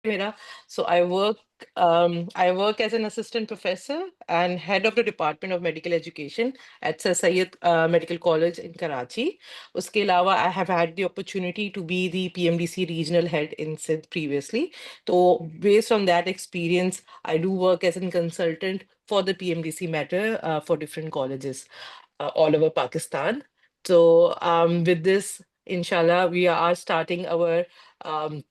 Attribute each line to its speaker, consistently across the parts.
Speaker 1: Mera. So I work as an assistant professor and head of the Department of Medical Education at Sir Syed Medical College in Karachi. Uske alawa, I have had the opportunity to be the PMDC regional head in Sindh previously. So based on that experience, I do work as a consultant for the PMDC matter for different colleges all over Pakistan. So with this, inshallah, we are starting our um,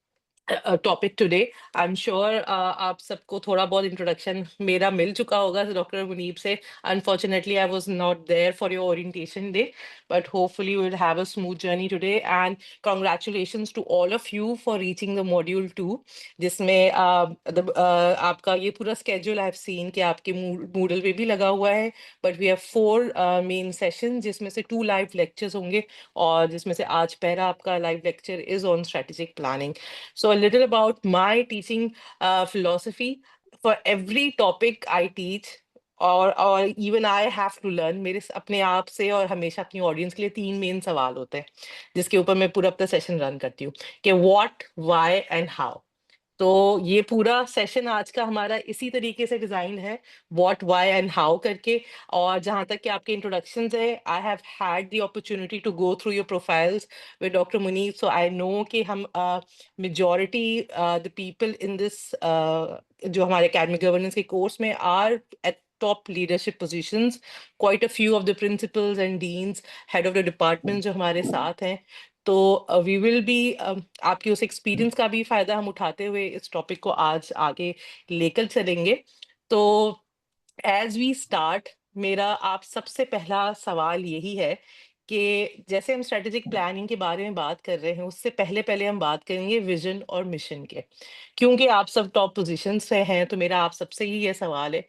Speaker 1: topic today I am sure आप सबको थोड़ा बहुत introduction मेरा मिल चुका होगा doctor Munib से unfortunately I was not there for your orientation day but hopefully we will have a smooth journey today and congratulations to all of you for reaching the module 2 जिसमें आपका ये पूरा स्केड्यूल आई हैव सीन कि आपके Moodle पे भी लगा हुआ है but we have 4 main session जिसमें से 2 लाइव लेक्चर्स होंगे और जिसमें से आज पहला आपका live lecture is on strategic planning. So a little about my teaching philosophy. For every topic I teach, और even I have to learn, मेरे अपने आप से और हमेशा अपनी ऑडियंस के लिए 3 मेन सवाल होते हैं जिसके ऊपर मैं पूरा अपना सेशन रन करती हूँ कि व्हाट, व्हाई एंड हाउ. तो ये पूरा सेशन आज का हमारा इसी तरीके से डिजाइन है, व्हाट व्हाई एंड हाउ करके. और जहां तक कि आपके इंट्रोडक्शंस है, I have had the opportunity to go through your profiles with doctor Munib, so I know कि हम majority the people in this जो हमारे एकेडमिक गवर्नेंस के कोर्स में are at top leadership positions. Quite a few of the principals and deans, head of the departments जो हमारे साथ हैं. तो वी विल बी आपकी उस एक्सपीरियंस का भी फायदा हम उठाते हुए इस टॉपिक को आज आगे लेकर चलेंगे. तो एज वी स्टार्ट, मेरा आप सबसे पहला सवाल यही है कि जैसे हम स्ट्रेटेजिक प्लानिंग के बारे में बात कर रहे हैं उससे पहले पहले हम बात करेंगे विजन और मिशन के. क्योंकि आप सब टॉप पोजीशन से हैं तो मेरा आप सबसे ही ये सवाल है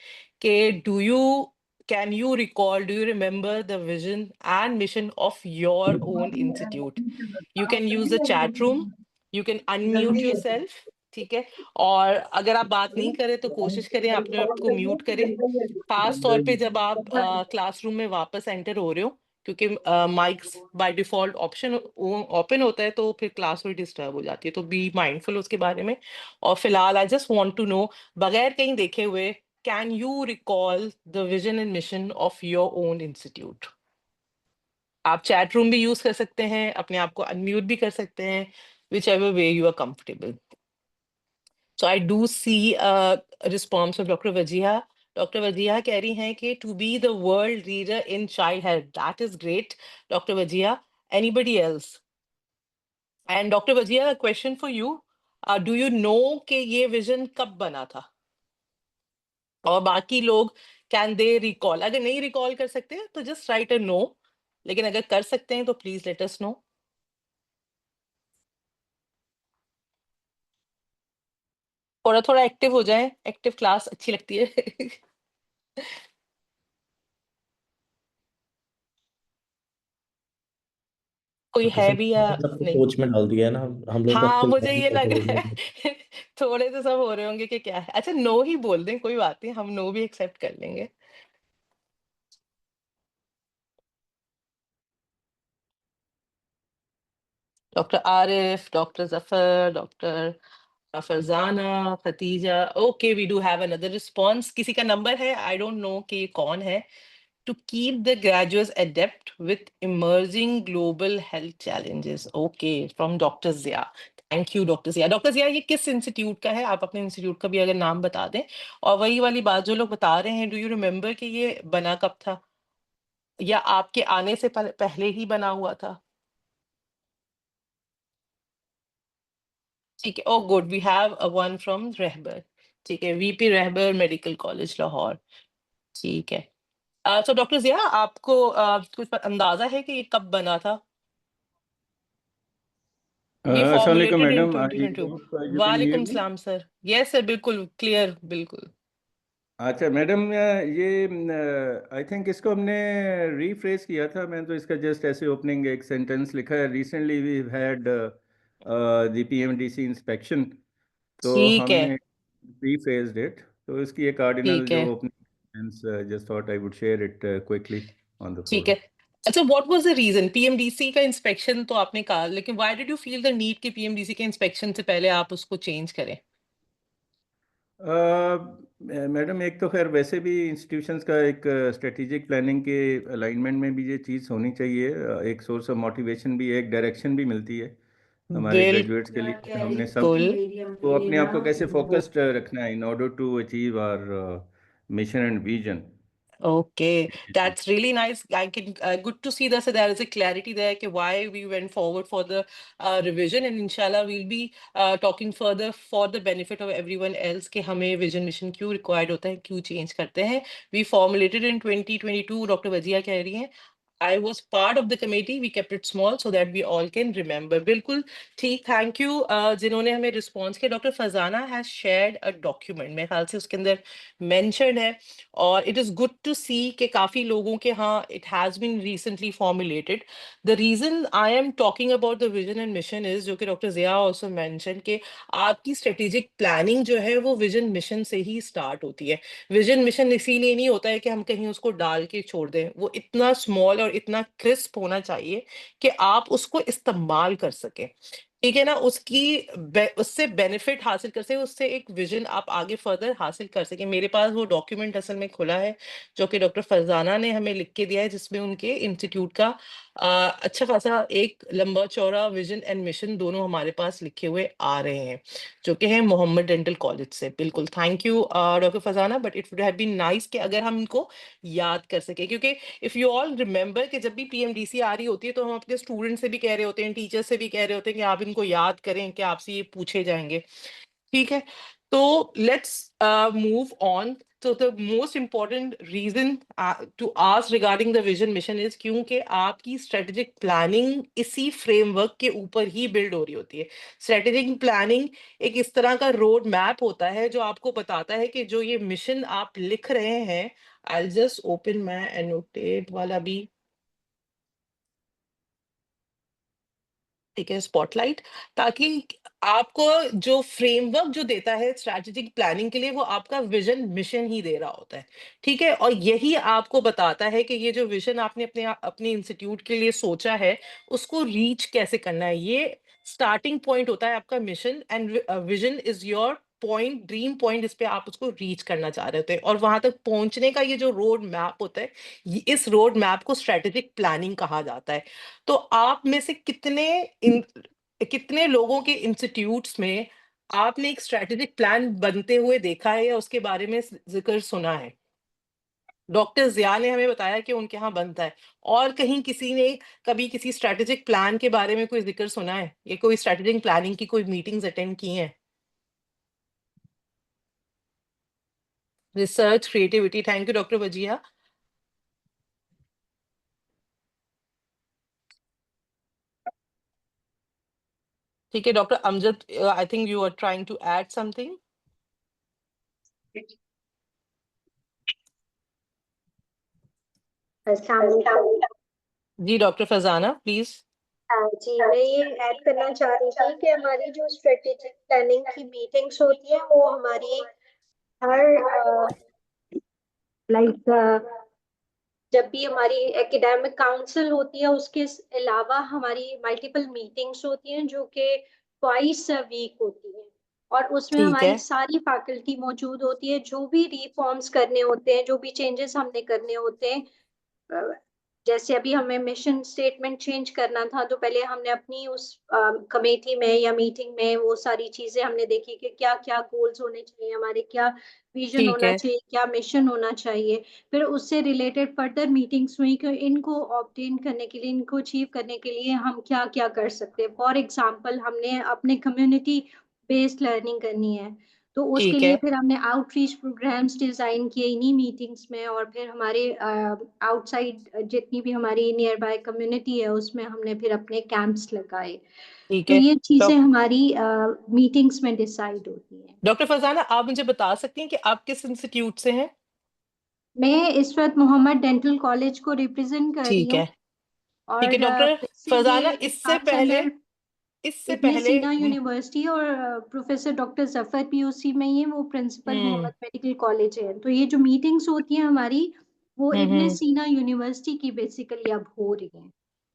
Speaker 1: कि can you recall, do you remember the vision and mission of your own institute. You can use the chat room, you can unmute your self. ठीक है. और अगर आप बात नहीं करें तो कोशिश करें अपने आप को म्यूट करें, खास तौर पे जब आप क्लासरूम में वापस एंटर हो रहे हो, क्योंकि mics by default option open होता है तो फिर क्लास में डिस्टर्ब हो जाती है. तो बी माइंडफुल उसके बारे में. और फिलहाल I just want to know, बगैर कहीं देखे हुए, can you recall the vision and mission of your own institute. आप चैट रूम भी यूज कर सकते हैं, अपने आप को अनम्यूट भी कर सकते हैं, whichever way you are comfortable. So I do see a response from Dr. Vajiha. Dr. Vajiha कह रही हैं कि to be the world leader in child health. That is great, Dr. Vajiha. Anybody else? And Dr. Vajiha, a question for you. Do you know कि ये vision कब बना था? और बाकी लोग can they recall? अगर नहीं recall कर सकते हैं तो just write a no. लेकिन अगर कर सकते हैं तो please let us know. थोड़ा थोड़ा एक्टिव हो जाएं, एक्टिव क्लास अच्छी लगती है. कोई है भी या
Speaker 2: सबको
Speaker 1: नहीं?
Speaker 2: सोच में डाल दिया है ना, हम लोग
Speaker 1: हाँ,
Speaker 2: तो
Speaker 1: मुझे ये लग
Speaker 2: अक्सर
Speaker 1: रहा है. थोड़े से सब हो रहे होंगे कि क्या है. अच्छा, नो ही बोल दें, कोई बात नहीं, हम नो भी एक्सेप्ट कर लेंगे. Doctor Arif, doctor Zafar, doctor Farzana, Khatija. Okay, we do have another response. किसी का नंबर है, आई डोंट नो कि ये कौन है. To keep the graduates adept with emerging global health challenges. Okay, from Dr. Zia. Thank you, Dr. Zia. Dr. Zia, ये किस institute का है? आप अपने इंस्टीट्यूट का भी अगर नाम बता दें. और वही वाली बात जो लोग बता रहे हैं, डू यू रिमेम्बर कि ये बना कब था या आपके आने से पहले ही बना हुआ था? ठीक है. Oh good, we have one from Rahbar. ठीक है, VP Rahbar medical college Lahore. ठीक है. तो डॉक्टर जिया, आपको कुछ अंदाजा है कि ये कब बना था? ये
Speaker 3: अस्सलाम वालेकुम
Speaker 1: formulated in
Speaker 3: madam, I
Speaker 1: 2022.
Speaker 3: Hope you can hear
Speaker 1: वालेकुम
Speaker 3: मी।
Speaker 1: सलाम सर. यस सर, बिल्कुल क्लियर, बिल्कुल.
Speaker 3: अच्छा मैडम, ये आई थिंक इसको हमने रीफ्रेज किया था। मैं तो इसका जस्ट ऐसे ओपनिंग एक सेंटेंस लिखा है, recently we had the PMDC inspection, तो
Speaker 1: ठीक है.
Speaker 3: हमने रीफ्रेज्ड इट। तो इसकी एक कार्डिनल
Speaker 1: ठीक है.
Speaker 3: जो opening, just thought I would share it quickly on the
Speaker 1: ठीक है.
Speaker 3: फोरम।
Speaker 1: अच्छा, what was the reason? PMDC का इंस्पेक्शन तो आपने कहा, लेकिन why did you feel the need कि पीएमडीसी के इंस्पेक्शन से पहले आप उसको चेंज करें?
Speaker 3: मैडम, एक तो खैर वैसे भी इंस्टीट्यूशंस का एक स्ट्रेटेजिक प्लानिंग के अलाइनमेंट में भी ये चीज़ होनी चाहिए। एक सोर्स ऑफ मोटिवेशन भी है, एक डायरेक्शन भी मिलती है हमारे ग्रेजुएट्स के लिए कि हमने सब
Speaker 1: बिल्कुल।
Speaker 3: को अपने आप को कैसे फोकस्ड रखना है in order to achieve our mission and vision.
Speaker 1: Okay, that's really nice. I can good to see that so there is a clarity there कि why we went forward for the revision, and inshallah we'll be talking further for the benefit of everyone else कि हमें vision mission क्यों required होता है, क्यों change करते हैं. We formulated in 2022. Doctor Wajiha कह रही हैं I was part of the committee. We kept it small so that we all can remember. बिल्कुल ठीक. Thank you. जिन्होंने हमें response किया. Doctor Fazana has shared a document. मेरे ख्याल से उसके अंदर mentioned है. और it is good to see कि काफी लोगों के हाँ it has been recently formulated. The reason I am talking about the vision and mission is जो कि डॉक्टर जिया also mentioned कि आपकी strategic planning जो है वो vision mission से ही start होती है. विजन मिशन इसीलिए नहीं होता है कि हम कहीं उसको डाल के छोड़ दें, वो इतना स्मॉल और इतना क्रिस्प होना चाहिए कि आप उसको इस्तेमाल कर सकें। ठीक है ना, उससे बेनिफिट हासिल कर सके, उससे एक विजन आप आगे फर्दर हासिल कर सके। मेरे पास वो डॉक्यूमेंट असल में खुला है जो कि डॉक्टर फरजाना ने हमें लिख के दिया है, जिसमें उनके इंस्टीट्यूट का अच्छा खासा एक लंबा चौड़ा विजन एंड मिशन दोनों हमारे पास लिखे हुए आ रहे हैं, जो कि है मोहम्मद डेंटल कॉलेज से। बिल्कुल thank you doctor Fazana, but it would have been nice कि अगर हम इनको याद कर सके, क्योंकि इफ यू ऑल रिमेंबर कि जब भी पीएमडीसी आ रही होती है तो हम अपने स्टूडेंट से भी कह रहे होते हैं, टीचर से भी कह रहे होते हैं कि आप इनको याद करें कि आपसे ये पूछे जाएंगे। ठीक है, तो लेट्स मूव ऑन। तो the most important reason to ask regarding the vision mission is क्योंकि आपकी स्ट्रेटेजिक प्लानिंग इसी फ्रेमवर्क के ऊपर ही बिल्ड हो रही होती है। स्ट्रेटेजिक प्लानिंग एक इस तरह का रोड मैप होता है जो आपको बताता है कि जो ये मिशन आप लिख रहे हैं, I just open my annotate वाला भी, ठीक है, स्पॉटलाइट, ताकि आपको जो फ्रेमवर्क जो देता है स्ट्रैटेजिक प्लानिंग के लिए वो आपका विजन मिशन ही दे रहा होता है। ठीक है, और यही आपको बताता है कि ये जो विजन आपने अपने इंस्टीट्यूट के लिए सोचा है उसको रीच कैसे करना है। ये स्टार्टिंग पॉइंट होता है आपका mission, and vision is your point, dream point, इस पे आप उसको रीच करना चाह रहे होते हैं, और वहां तक पहुंचने का ये जो रोड मैप होता है, इस रोड मैप को स्ट्रेटेजिक प्लानिंग कहा जाता है। तो आप में से कितने लोगों के इंस्टीट्यूट्स में आपने एक स्ट्रेटेजिक प्लान बनते हुए देखा है या उसके बारे में जिक्र सुना है? डॉक्टर जिया ने हमें बताया कि उनके यहाँ बनता है, और कहीं किसी ने कभी किसी स्ट्रेटेजिक प्लान के बारे में कोई जिक्र सुना है, या कोई स्ट्रेटेजिक प्लानिंग की कोई मीटिंग्स अटेंड की हैं? Research creativity, thank you doctor Wajiya. ठीक है, doctor Amjad, I think you are trying to add something. जी डॉक्टर फजाना प्लीज।
Speaker 2: हाँ जी, मैं ये ऐड करना चाह रही थी कि हमारी जो स्ट्रेटेजिक प्लानिंग की मीटिंग्स होती है वो हमारी हर लाइक जब भी हमारी एकेडमिक काउंसिल होती है उसके अलावा हमारी मल्टीपल मीटिंग्स होती हैं जो कि ट्वाइस अ वीक होती हैं, और उसमें
Speaker 1: ठीक
Speaker 2: हमारी
Speaker 1: है।
Speaker 2: सारी फैकल्टी मौजूद होती है। जो भी रिफॉर्म्स करने होते हैं, जो भी चेंजेस हमने करने होते हैं, जैसे अभी हमें मिशन स्टेटमेंट चेंज करना था तो पहले हमने अपनी उस कमेटी में या मीटिंग में वो सारी चीजें हमने देखी कि क्या क्या गोल्स होने चाहिए हमारे, क्या विजन
Speaker 1: ठीक
Speaker 2: होना
Speaker 1: है।
Speaker 2: चाहिए, क्या मिशन होना चाहिए। फिर उससे रिलेटेड फर्दर मीटिंग्स हुई कि इनको ऑब्टेन करने के लिए, इनको अचीव करने के लिए हम क्या क्या कर सकते हैं। फॉर एग्जाम्पल हमने अपने कम्युनिटी बेस्ड लर्निंग करनी है तो उसके
Speaker 1: ठीक
Speaker 2: लिए
Speaker 1: है।
Speaker 2: फिर हमने आउटरीच प्रोग्राम्स डिजाइन किए इन्हीं मीटिंग्स में, और फिर हमारे आउटसाइड जितनी भी हमारी नियर बाय कम्युनिटी है उसमें हमने फिर अपने कैंप्स लगाए।
Speaker 1: ठीक
Speaker 2: तो
Speaker 1: है।
Speaker 2: ये चीजें हमारी मीटिंग्स में डिसाइड होती हैं।
Speaker 1: डॉक्टर फरजाना, आप मुझे बता सकती हैं कि आप किस इंस्टीट्यूट से हैं?
Speaker 2: मैं इस वक्त मोहम्मद डेंटल कॉलेज को रिप्रेजेंट कर रही
Speaker 1: ठीक
Speaker 2: हूँ,
Speaker 1: है। ठीक है
Speaker 2: और
Speaker 1: डॉक्टर
Speaker 2: वैसे
Speaker 1: फरजाना,
Speaker 2: ये इट कम्स अंडर
Speaker 1: इससे
Speaker 2: इब्ने
Speaker 1: पहले
Speaker 2: सीना यूनिवर्सिटी, और प्रोफेसर डॉक्टर जफर पीयूसी में ही वो प्रिंसिपल
Speaker 1: हम्म
Speaker 2: मोहम्मद मेडिकल कॉलेज है। तो ये जो मीटिंग्स होती हैं हमारी वो इब्ने
Speaker 1: हम्म।
Speaker 2: सीना यूनिवर्सिटी की बेसिकली अब हो रही हैं।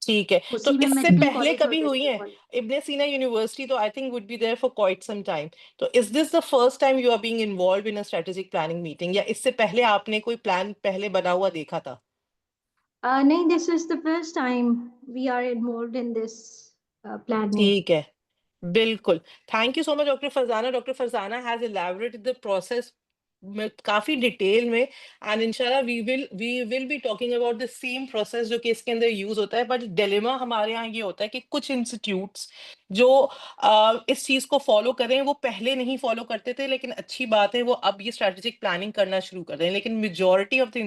Speaker 1: ठीक है, तो
Speaker 2: उसी में
Speaker 1: इससे
Speaker 2: मेडिकल
Speaker 1: पहले
Speaker 2: कॉलेज
Speaker 1: कभी
Speaker 2: और
Speaker 1: हुई
Speaker 2: डेंटल
Speaker 1: है?
Speaker 2: कॉलेज।
Speaker 1: इब्न सीना यूनिवर्सिटी तो I think would be there for quite some time, तो is this the first time you are being involve in a strategic planning meeting, या इससे पहले आपने कोई प्लान पहले बना हुआ देखा था?
Speaker 2: नहीं, this is the first time we are involved in this planning.
Speaker 1: ठीक है, बिल्कुल। Thank you so much doctor Farzana. Doctor Farzana has elaborated the process में काफी डिटेल में, एंड इंशाल्लाह we will be talking about the same process जो कि इसके अंदर यूज होता है। बट डिलेमा हमारे यहाँ ये होता है कि कुछ इंस्टीट्यूट्स जो इस चीज को फॉलो कर रहे हैं वो पहले नहीं फॉलो करते थे, लेकिन अच्छी बात है वो अब ये स्ट्रेटेजिक प्लानिंग करना शुरू कर रहे हैं। लेकिन majority of the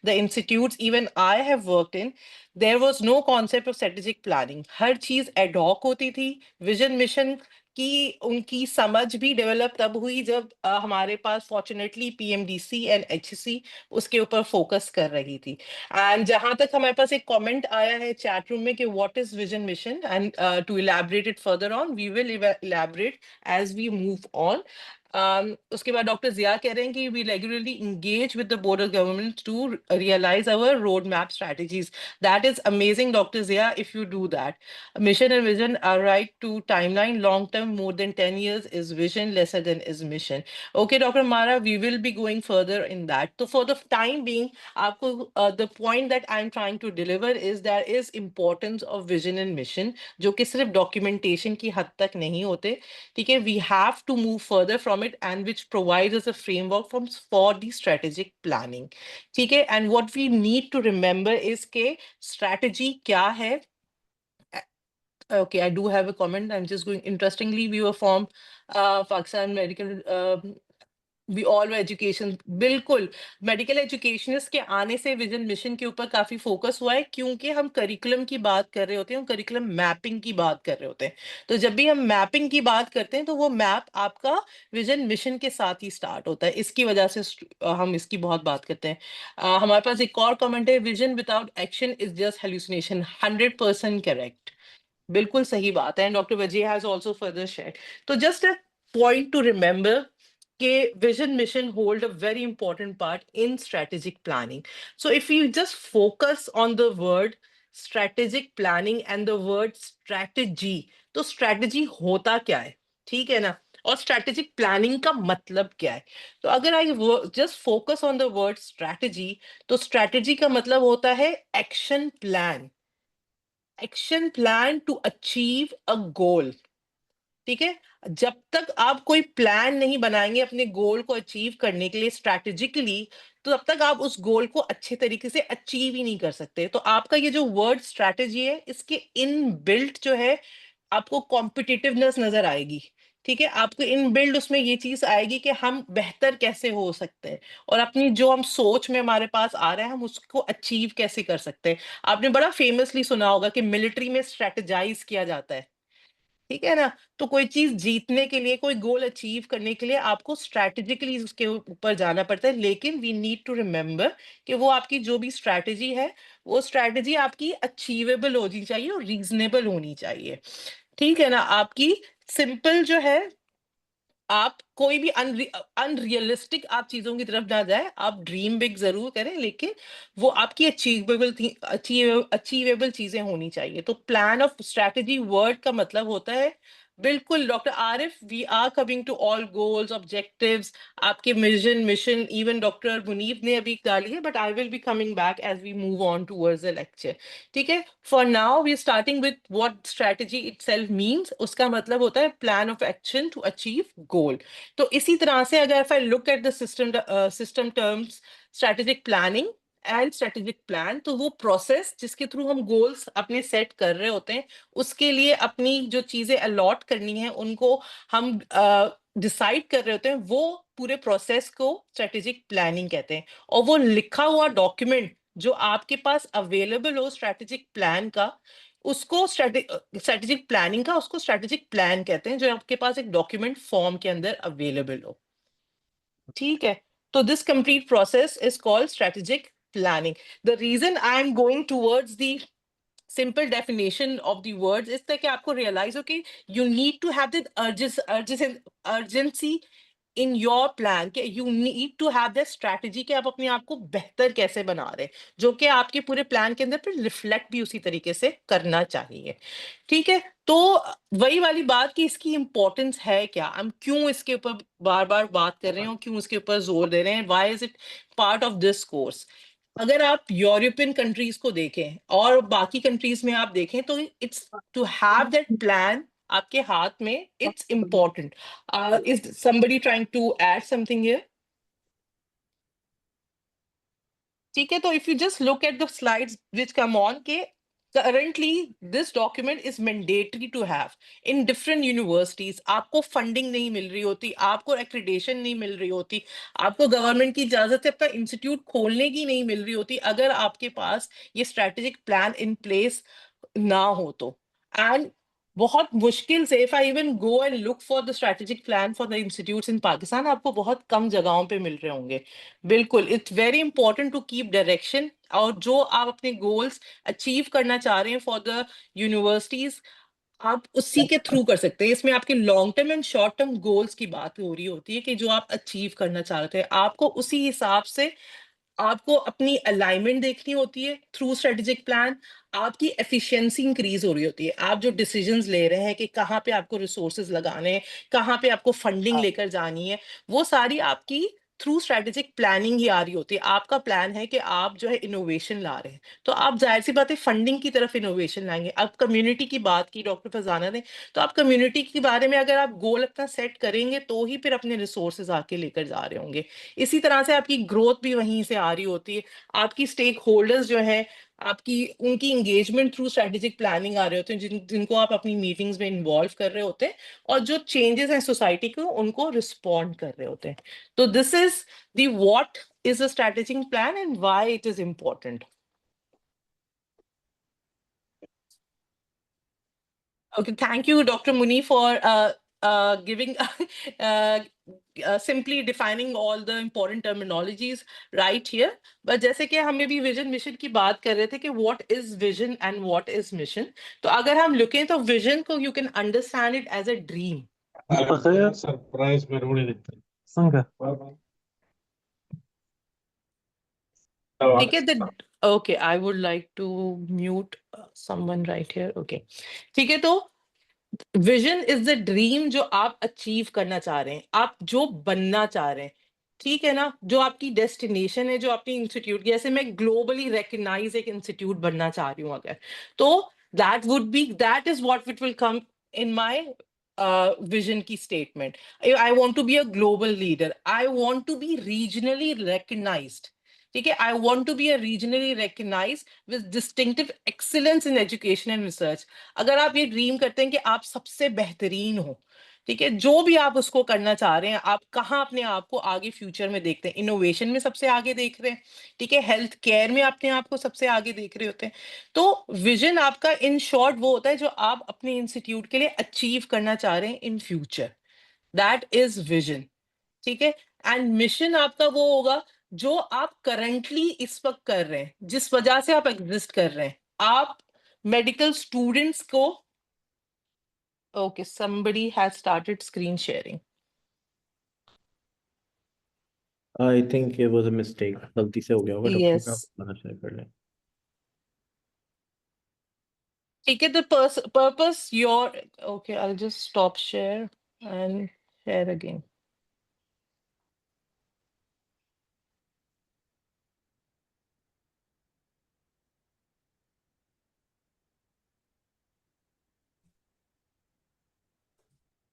Speaker 1: institutes even I have worked in, there was no concept of strategic planning. हर चीज एडॉक होती थी। विजन मिशन की उनकी समझ भी डेवलप तब हुई जब हमारे पास फॉर्चुनेटली पीएमडीसी एंड एचसी उसके ऊपर फोकस कर रही थी। एंड जहां तक हमारे पास एक कमेंट आया है चैट रूम में कि what is vision mission, and to elaborate it further on, we will elaborate as we move on. उसके बाद डॉक्टर जिया कह रहे हैं कि we regularly engage with the board of government to realize our roadmap strategies. That is amazing, Dr. Zia, if you do that. Mission and vision are right to timeline. Long term, more than 10 years is vision, lesser than is mission. Okay, Dr. Mara, we will be going further in that. So for the time being, the point that I'm trying to deliver is there is importance of vision and mission, जो कि सिर्फ documentation की हद तक नहीं होते। ठीक है, we have to move further from it, and which provides us a framework for the strategic planning. ठीक है, and what we need to remember is के strategy क्या है। Okay, I do have a comment. I'm just going. Interestingly, we were from Pakistan Medical. We all were education. बिल्कुल, medical educationist के आने से vision mission के ऊपर काफी फोकस हुआ है, क्योंकि हम करिकुलम की बात कर रहे होते हैं, हम करिकुलम मैपिंग की बात कर रहे होते हैं। तो जब भी हम मैपिंग की बात करते हैं तो वो मैप आपका विजन मिशन के साथ ही स्टार्ट होता है। इसकी वजह से हम इसकी बहुत बात करते हैं। हमारे पास एक और कमेंट है, vision without action is just hallucination. 100% correct, बिल्कुल सही बात है। एंड डॉक्टर वजीर हैज आल्सो फर्दर शेयर्ड। तो just a point two remember कि vision mission hold a very important part in strategic planning. So if you just focus on the word strategic planning and the word strategy, तो strategy होता क्या है, ठीक है ना, और strategic planning का मतलब क्या है। तो अगर I just focus on the word strategy, तो strategy का मतलब होता है action plan, action plan to achieve a goal. ठीक है, जब तक आप कोई प्लान नहीं बनाएंगे अपने गोल को अचीव करने के लिए स्ट्रैटेजिकली, तो तब तक आप उस गोल को अच्छे तरीके से अचीव ही नहीं कर सकते। तो आपका ये जो वर्ड स्ट्रैटेजी है, इसके इन बिल्ट जो है आपको कॉम्पिटिटिवनेस नजर आएगी। ठीक है, आपको इन बिल्ड उसमें ये चीज आएगी कि हम बेहतर कैसे हो सकते हैं, और अपनी जो हम सोच में हमारे पास आ रहा है हम उसको अचीव कैसे कर सकते हैं। आपने बड़ा फेमसली सुना होगा कि मिलिट्री में स्ट्रेटेजाइज किया जाता है। ठीक है ना, तो कोई चीज जीतने के लिए, कोई गोल अचीव करने के लिए आपको स्ट्रैटेजिकली उसके ऊपर जाना पड़ता है। लेकिन वी नीड टू रिमेम्बर कि वो आपकी जो भी स्ट्रैटेजी है, वो स्ट्रैटेजी आपकी अचीवेबल होनी चाहिए और रीजनेबल होनी चाहिए। ठीक है ना, आपकी सिंपल जो है, आप कोई भी अनरियलिस्टिक आप चीजों की तरफ ना जाए, आप ड्रीम बिग जरूर करें, लेकिन वो आपकी अचीवेबल चीजें होनी चाहिए। तो प्लान ऑफ स्ट्रैटेजी वर्ड का मतलब होता है, बिल्कुल doctor Arif, we are coming to all goals objectives, आपके vision mission, even doctor Munib ने अभी डाली है, but I will be coming back as we move on towards the lecture. ठीक है, for now we are starting with what strategy itself means. उसका मतलब होता है plan of action to achieve goal. तो इसी तरह से अगर if I look at the system terms, strategic planning and strategic plan, तो वो प्रोसेस जिसके थ्रू हम गोल्स अपने सेट कर रहे होते हैं, उसके लिए अपनी जो चीजें अलॉट करनी है उनको हम डिसाइड कर रहे होते हैं, वो पूरे प्रोसेस को स्ट्रेटेजिक प्लानिंग कहते हैं। और वो लिखा हुआ डॉक्यूमेंट जो आपके पास अवेलेबल हो स्ट्रेटेजिक प्लान का, उसको स्ट्रेटेजिक प्लानिंग का उसको स्ट्रेटेजिक प्लान कहते हैं, जो आपके पास एक डॉक्यूमेंट फॉर्म के अंदर अवेलेबल हो। ठीक है, तो this complete process is called strategic planning. The reason I am going towards the simple definition of the words इस तरह कि आपको रियलाइज हो कि you need to have the urgency in your plan कि you need to have that strategy कि आप अपने आप को बेहतर कैसे बना रहे हैं, जो कि आपके पूरे प्लान के अंदर फिर रिफ्लेक्ट भी उसी तरीके से करना चाहिए। ठीक है, तो वही वाली बात कि इसकी इंपॉर्टेंस है क्या, हम क्यों इसके ऊपर बार बार बात कर रहे हैं और क्यों इसके ऊपर जोर दे रहे हैं, why is it part of this course. अगर आप यूरोपियन कंट्रीज को देखें और बाकी कंट्रीज में आप देखें तो it's to have that plan आपके हाथ में, it's important. Is somebody trying to add something here? ठीक है, तो if you just look at the slides which come on के currently this document is mandatory to have in different universities। आपको funding नहीं मिल रही होती, आपको एक्रीडेशन नहीं मिल रही होती, आपको गवर्नमेंट की इजाजत से अपना इंस्टीट्यूट खोलने की नहीं मिल रही होती अगर आपके पास ये स्ट्रेटेजिक प्लान इन प्लेस ना हो तो। एंड बहुत मुश्किल से if I even go and look for the strategic plan for the institutes in Pakistan, आपको बहुत कम जगहों पे मिल रहे होंगे। बिल्कुल, it's very important to keep direction, और जो आप अपने गोल्स अचीव करना चाह रहे हैं फॉर द यूनिवर्सिटीज, आप उसी के थ्रू कर सकते हैं। इसमें आपके long term and short term goals की बात हो रही होती है कि जो आप अचीव करना चाहते हैं, आपको उसी हिसाब से आपको अपनी अलाइनमेंट देखनी होती है थ्रू स्ट्रेटेजिक प्लान। आपकी एफिशिएंसी इंक्रीज हो रही होती है, आप जो डिसीजंस ले रहे हैं कि कहाँ पे आपको रिसोर्सेज लगाने हैं, कहाँ पे आपको फंडिंग लेकर जानी है, वो सारी आपकी थ्रू स्ट्रेटेजिक प्लानिंग ही आ रही होती है। आपका प्लान है कि आप जो है इनोवेशन ला रहे हैं, तो आप जाहिर सी बात है फंडिंग की तरफ इनोवेशन लाएंगे। अब कम्युनिटी की बात की डॉक्टर फरजाना ने, तो आप कम्युनिटी के बारे में अगर आप गोल अपना सेट करेंगे तो ही फिर अपने रिसोर्सेज आके लेकर जा रहे होंगे। इसी तरह से आपकी ग्रोथ भी वहीं से आ रही होती है। आपकी स्टेक होल्डर्स जो है, आपकी उनकी इंगेजमेंट थ्रू स्ट्रेटेजिक प्लानिंग आ रहे होते हैं, जिनको आप अपनी मीटिंग्स में इन्वॉल्व कर रहे होते हैं, और जो चेंजेस हैं सोसाइटी को उनको रिस्पॉन्ड कर रहे होते हैं। तो this is the what is a strategic plan and why it is important. Okay, thank you, Dr. Muni, for giving simply defining all the important terminologies right here. But जैसे कि हमें भी विजन मिशन की बात कर रहे थे कि what is vision and what is mission, तो अगर हम लुकें तो विजन को you can understand it as a dream.
Speaker 4: Surprise में रोने देते संग
Speaker 1: ठीक है, okay, I would like to mute someone right here. Okay, ठीक है, तो विजन इज द ड्रीम जो आप अचीव करना चाह रहे हैं, आप जो बनना चाह रहे हैं। ठीक है ना, जो आपकी डेस्टिनेशन है, जो आपकी इंस्टीट्यूट, जैसे मैं ग्लोबली रिकग्नाइज एक इंस्टीट्यूट बनना चाह रही हूँ अगर, तो that is what it will come in my vision की statement. I want to be a global leader, I want to be regionally recognised. ठीक है, I want to be a regionally recognised with distinctive excellence in education and research. अगर आप ये dream करते हैं कि आप सबसे बेहतरीन हो, ठीक है, जो भी आप उसको करना चाह रहे हैं, आप कहाँ अपने आप को आगे फ्यूचर में देखते हैं? इनोवेशन में सबसे आगे देख रहे हैं, ठीक है, हेल्थ केयर में अपने आप को सबसे आगे देख रहे होते हैं। तो विजन आपका इन शॉर्ट वो होता है जो आप अपने इंस्टीट्यूट के लिए अचीव करना चाह रहे हैं in future, that is vision. ठीक है, एंड मिशन आपका वो होगा जो आप करंटली इस वक्त कर रहे हैं, जिस वजह से आप एग्जिस्ट कर रहे हैं। आप मेडिकल स्टूडेंट्स को, okay, somebody has started screen sharing.
Speaker 4: I think ये वाज अ मिस्टेक, गलती से हो गया होगा डॉक्टर
Speaker 1: Yes.
Speaker 4: का, मना शेयर कर लें।
Speaker 1: ठीक है, the purpose your, okay, I'll just stop share and share again.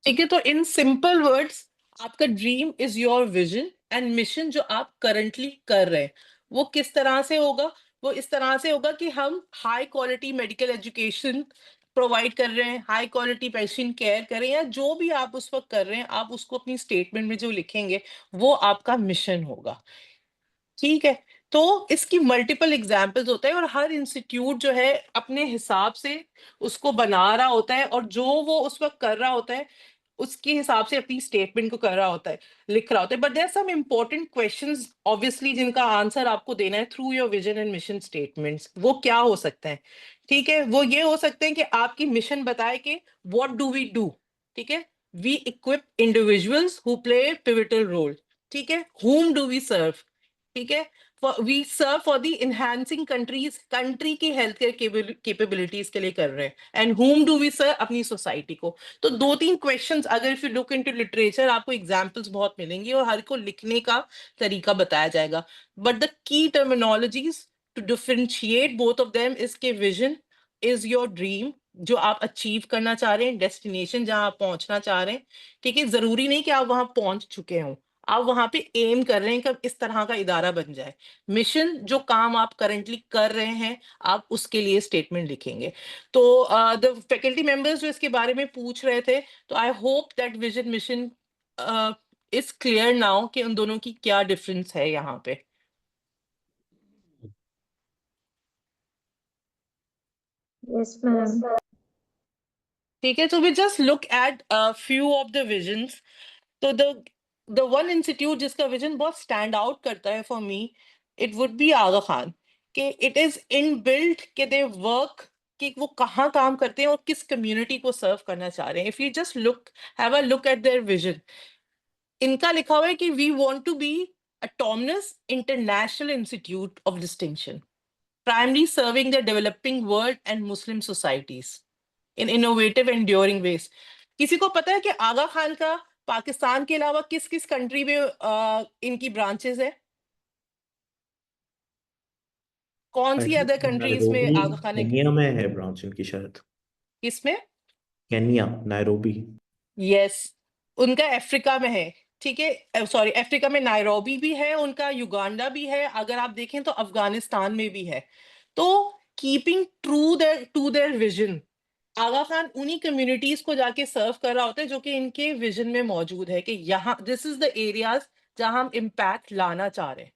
Speaker 1: ठीक है, तो इन सिंपल वर्ड्स, आपका dream is your vision, and mission जो आप करंटली कर रहे हैं वो किस तरह से होगा? वो इस तरह से होगा कि हम high quality medical education provide कर रहे हैं, हाई क्वालिटी पेशेंट केयर कर रहे हैं, या जो भी आप उस वक्त कर रहे हैं, आप उसको अपनी स्टेटमेंट में जो लिखेंगे वो आपका मिशन होगा। ठीक है, तो इसकी मल्टीपल एग्जाम्पल्स होते हैं और हर इंस्टीट्यूट जो है अपने हिसाब से उसको बना रहा होता है, और जो वो उस वक्त कर रहा होता है उसके हिसाब से अपनी स्टेटमेंट को कर रहा होता है, लिख रहा होता है। But there are some important questions obviously जिनका आंसर आपको देना है through your vision and mission statements. वो क्या हो सकते हैं? ठीक है, वो ये हो सकते हैं कि आपकी मिशन बताए कि व्हाट डू वी डू। ठीक है, we equip individuals who play a pivotal role. ठीक है, whom do we serve? ठीक है, we serve for the enhancing country की हेल्थ केयर कैपेबिलिटीज के लिए कर रहे हैं. And whom do we serve? अपनी सोसाइटी को. तो 2-3 क्वेश्चंस अगर if you look into literature आपको एग्जांपल्स बहुत मिलेंगी और हर को लिखने का तरीका बताया जाएगा. But the key terminologies to differentiate both of them is के विजन इज योर ड्रीम, जो आप अचीव करना चाह रहे हैं, डेस्टिनेशन जहां आप पहुंचना चाह रहे हैं. ठीक है, जरूरी नहीं कि आप वहां पहुंच चुके हो, आप वहां पे एम कर रहे हैं कि इस तरह का इदारा बन जाए. मिशन जो काम आप करंटली कर रहे हैं आप उसके लिए स्टेटमेंट लिखेंगे. तो द फैकल्टी मेंबर्स जो इसके बारे में पूछ रहे थे, तो I hope that vision mission is clear now कि उन दोनों की क्या डिफरेंस है यहाँ पे.
Speaker 2: Yes ma'am.
Speaker 1: ठीक है, so we just look at a few of the visions. तो the one institute जिसका विजन बहुत स्टैंड आउट करता है for me, it would be Aga Khan. कि इट इज इनबिल्ट कि दे वर्क, कि वो कहाँ काम करते हैं और किस कम्युनिटी को सर्व करना चाह रहे हैं. If you just have a look at their vision, इनका लिखा हुआ है कि we want to be autonomous international institute of distinction, primarily serving the developing world and Muslim societies in innovative and enduring ways. किसी को पता है कि आगा खान का पाकिस्तान के अलावा किस किस कंट्री में इनकी ब्रांचेस है? कौन सी अदर कंट्रीज में आगा खान ने?
Speaker 4: केन्या में है ब्रांच इनकी शायद.
Speaker 1: किसमें?
Speaker 4: Kenya, Nairobi.
Speaker 1: यस, उनका अफ्रीका में है. ठीक है, सॉरी, अफ्रीका में नायरोबी भी है उनका, युगांडा भी है, अगर आप देखें तो अफगानिस्तान में भी है. तो keeping true to their vision, Aga Khan उन्हीं कम्युनिटीज को जाके सर्व कर रहा होता है जो कि इनके विजन में मौजूद है कि यहाँ दिस इज द एरियाज जहां हम इम्पैक्ट लाना चाह रहे हैं.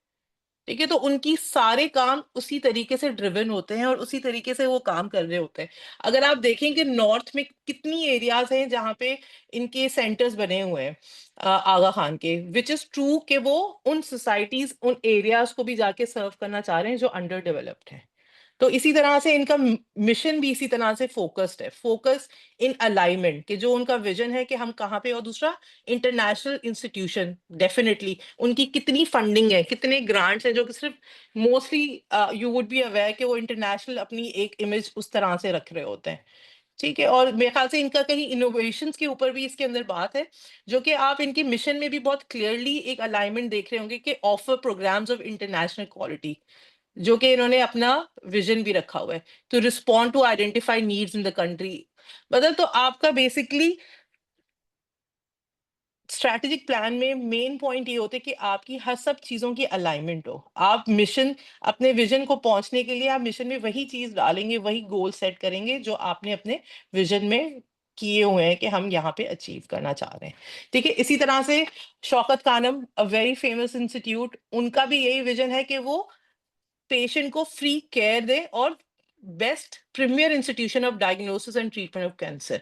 Speaker 1: ठीक है, तो उनकी सारे काम उसी तरीके से ड्रिवन होते हैं और उसी तरीके से वो काम कर रहे होते हैं. अगर आप देखेंगे नॉर्थ में कितनी एरियाज हैं जहाँ पे इनके सेंटर्स बने हुए हैं आगा खान के, विच इज ट्रू कि वो उन सोसाइटीज उन एरियाज को भी जाके सर्व करना चाह रहे हैं जो अंडर डेवलप्ड हैं. तो इसी तरह से इनका मिशन भी इसी तरह से फोकस्ड है, फोकस इन अलाइनमेंट, कि जो उनका विजन है कि हम कहाँ पे. और दूसरा, इंटरनेशनल इंस्टीट्यूशन, डेफिनेटली उनकी कितनी फंडिंग है, कितने ग्रांट्स हैं, जो कि सिर्फ mostly you would be aware कि वो इंटरनेशनल अपनी एक इमेज उस तरह से रख रहे होते हैं. ठीक है, और मेरे ख्याल से इनका कहीं इनोवेशंस के ऊपर भी इसके अंदर बात है, जो कि आप इनके मिशन में भी बहुत क्लियरली एक अलाइनमेंट देख रहे होंगे कि offer programmes of international quality, जो कि इन्होंने अपना विजन भी रखा हुआ है, to respond to identify needs in the country. मतलब तो आपका बेसिकली स्ट्रैटेजिक प्लान में मेन पॉइंट ये होता है कि आपकी हर सब चीजों की अलाइनमेंट हो. आप मिशन, अपने विजन को पहुंचने के लिए आप मिशन में वही चीज डालेंगे, वही गोल सेट करेंगे जो आपने अपने विजन में किए हुए हैं कि हम यहाँ पे अचीव करना चाह रहे हैं. ठीक है, इसी तरह से Shaukat Khanum, a very famous institute, उनका भी यही विजन है कि वो पेशेंट को फ्री केयर दे और best premier institution of diagnosis and treatment of cancer.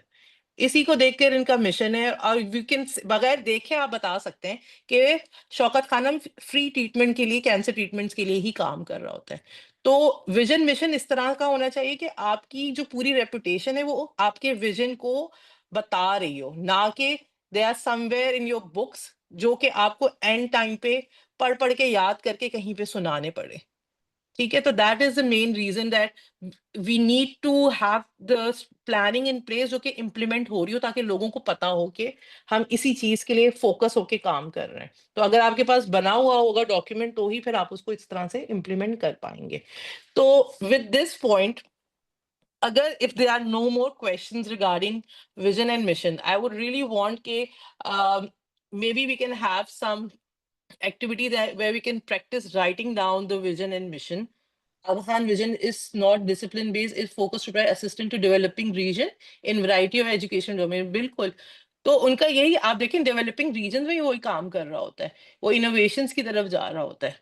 Speaker 1: इसी को देखकर इनका मिशन है. और यू कैन, बगैर देखे आप बता सकते हैं कि शौकत खानम फ्री ट्रीटमेंट के लिए, कैंसर ट्रीटमेंट्स के लिए ही काम कर रहा होता है. तो विजन मिशन इस तरह का होना चाहिए कि आपकी जो पूरी रेपुटेशन है वो आपके विजन को बता रही हो, ना कि they are somewhere in your books जो कि आपको एंड टाइम पे पढ़ पढ़ के याद करके कहीं पे सुनाने पड़े. ठीक है, तो that is the main reason that we need to have the planning in place जो कि इम्प्लीमेंट हो रही हो, ताकि लोगों को पता हो कि हम इसी चीज के लिए फोकस होके काम कर रहे हैं. तो अगर आपके पास बना हुआ होगा डॉक्यूमेंट तो ही फिर आप उसको इस तरह से इम्प्लीमेंट कर पाएंगे. तो विद दिस पॉइंट, अगर if there are no more questions regarding vision and mission, I would really want के maybe we can have some activity where we can practice writing down the vision and mission. Aga Khan vision is not discipline based, it's focused to provide assistance to developing region in variety of education domain. बिल्कुल, तो उनका यही आप देखें developing reason में ही वही काम कर रहा होता है, वो इनोवेशंस की तरफ जा रहा होता है.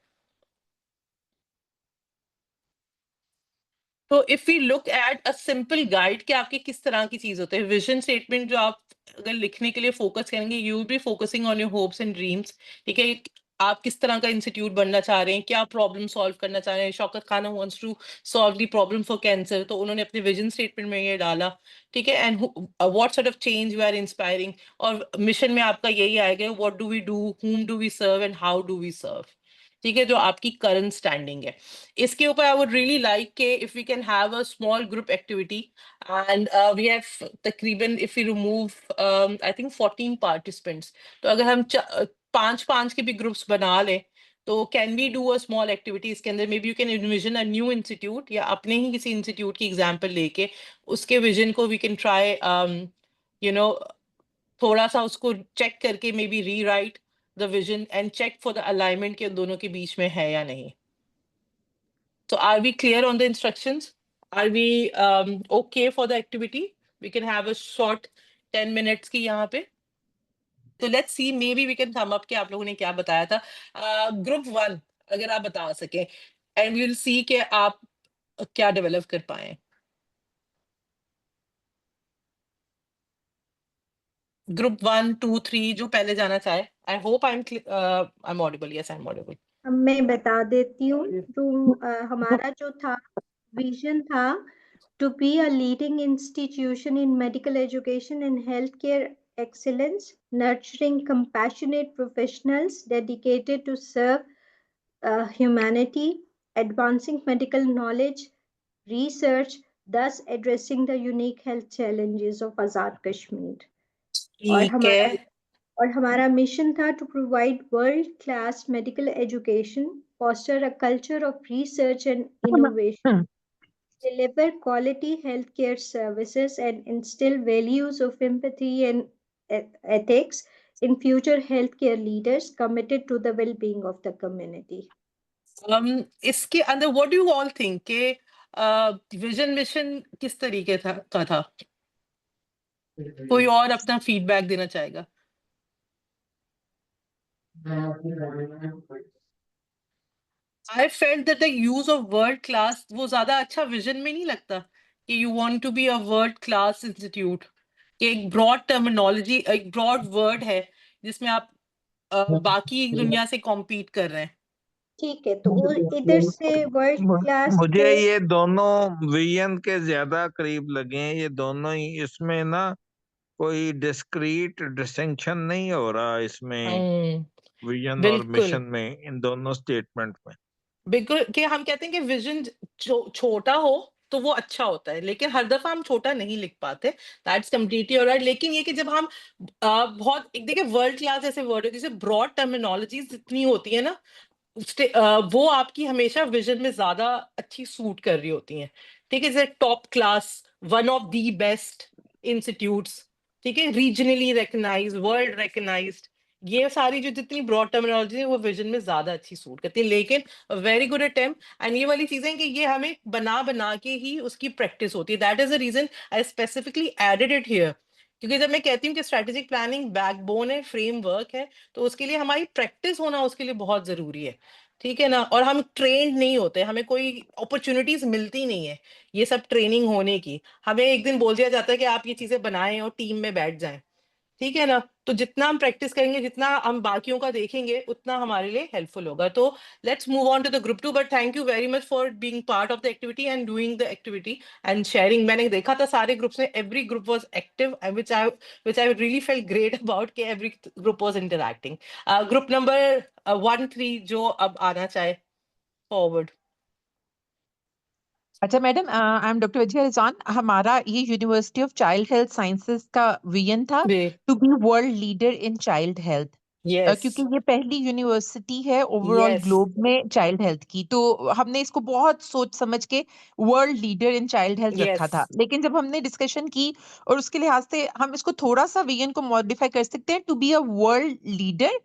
Speaker 1: तो if we look at a simple guide कि आपके किस तरह की चीज होते हैं, विजन स्टेटमेंट जो आप अगर लिखने के लिए फोकस करेंगे, you will be focusing on your hopes and dreams. ठीक है, आप किस तरह का इंस्टीट्यूट बनना चाह रहे हैं, क्या प्रॉब्लम सॉल्व करना चाह रहे हैं। Shaukat Khan wants to solve the problem for cancer, तो उन्होंने अपने विजन स्टेटमेंट में ये डाला, ठीक है। And what sort of change we are inspiring, और मिशन में आपका यही आएगा, what do we do, whom do we serve and how do we serve, ठीक है, जो आपकी करंट स्टैंडिंग है। इसके ऊपर आई वुड रियली लाइक के if we can have a small group activity, and we have तकरीबन, if we remove I think 14 participants, तो अगर हम 5-5 के भी ग्रुप्स बना लें, तो can we do a small activity इसके अंदर। Maybe you can envision a new institute, या अपने ही किसी इंस्टीट्यूट की एग्जांपल लेके उसके विजन को we can try you know थोड़ा सा उसको चेक करके maybe rewrite the vision and check for the alignment के दोनों के बीच में है या नहीं। So are we clear on the instructions? Are we okay for the activity? We can have a short 10 minutes की यहाँ पे। तो let's see, maybe we can come up कि आप लोगों ने क्या बताया था। ग्रुप 1 अगर आप बता सके, एंड वी विल सी कि आप क्या डेवलप कर पाए। ग्रुप 1, 2, 3 जो पहले जाना चाहे। आई hope I am audible. Yes, I am audible.
Speaker 2: मैं बता देती हूँ। तो हमारा जो था विजन था, to be a leading institution in medical education and healthcare excellence, nurturing compassionate professionals dedicated to serve humanity, advancing medical knowledge, research, thus addressing the unique health challenges of Azad Kashmir.
Speaker 1: ठीक है।
Speaker 2: और हमारा mission था to provide world class medical education, foster a culture of research and innovation, deliver quality healthcare services, and instill values of empathy and ethics in future healthcare leaders committed to the well-being of the community.
Speaker 1: इसके अंदर what do you all think के vision mission किस तरीके का था? कोई और अपना फीडबैक देना चाहेगा? I felt that the use of word class वो ज्यादा अच्छा विजन में नहीं लगता कि you want to be a world class institute, कि एक ब्रॉड टर्मिनोलॉजी, एक ब्रॉड वर्ड है जिसमें आप बाकी दुनिया से कॉम्पीट कर रहे हैं।
Speaker 2: ठीक है, तो इधर से वर्ल्ड क्लास
Speaker 5: मुझे ये दोनों विजन के ज्यादा करीब लगे हैं। ये दोनों ही, इसमें ना कोई डिस्क्रीट डिस्टिंक्शन नहीं हो रहा इसमें, विजन और
Speaker 1: बिल्कुल
Speaker 5: मिशन में, इन दोनों स्टेटमेंट में।
Speaker 1: बिल्कुल, कि हम कहते हैं कि विजन छोटा हो तो वो अच्छा होता है, लेकिन हर दफा हम छोटा नहीं लिख पाते। That's completely alright. लेकिन ये कि जब हम बहुत एक देखिए वर्ल्ड क्लास ऐसे वर्ड होती है, जैसे ब्रॉड टर्मिनोलॉजीज जितनी होती है ना, वो आपकी हमेशा विजन में ज्यादा अच्छी सूट कर रही होती हैं। ठीक है, जैसे top class, one of the best institutes, ठीक है, रीजनली रिकग्नाइज्ड, वर्ल्ड रिकग्नाइज्ड, ये सारी जो जितनी ब्रॉड टर्मिनोलॉजी है वो विजन में ज्यादा अच्छी सूट करती है। लेकिन वेरी गुड अटेम्प्ट, एंड ये वाली चीजें कि ये हमें बना बना के ही उसकी प्रैक्टिस होती है। That is the reason I specifically added it here, क्योंकि जब मैं कहती हूँ कि स्ट्रेटेजिक प्लानिंग बैकबोन है, फ्रेमवर्क है, तो उसके लिए हमारी प्रैक्टिस होना उसके लिए बहुत जरूरी है। ठीक है ना, और हम ट्रेंड नहीं होते, हमें कोई अपॉर्चुनिटीज मिलती नहीं है ये सब ट्रेनिंग होने की। हमें एक दिन बोल दिया जाता है कि आप ये चीजें बनाएं और टीम में बैठ जाएं, ठीक है ना। तो जितना हम प्रैक्टिस करेंगे, जितना हम बाकियों का देखेंगे, उतना हमारे लिए हेल्पफुल होगा। तो let's move on to the group 2, but thank you very much for being part of the activity and doing the activity and sharing. मैंने देखा था सारे ग्रुप्स में, every group was active, which I really felt great about कि every group was interacting. Group number 1, 3 जो अब आना चाहे forward.
Speaker 6: अच्छा madam, I am doctor Wajiya Rizwan. हमारा ये university of child health sciences का विजन था to be world leader in child health,
Speaker 1: Yes.
Speaker 6: क्योंकि ये पहली यूनिवर्सिटी है ओवरऑल
Speaker 1: Yes.
Speaker 6: ग्लोब में चाइल्ड हेल्थ की, तो हमने इसको बहुत सोच समझ के world leader in child health रखा था।
Speaker 1: Yes.
Speaker 6: लेकिन जब हमने डिस्कशन की और उसके लिहाज से हम इसको थोड़ा सा विजन को मॉडिफाई कर सकते हैं, to be a world leader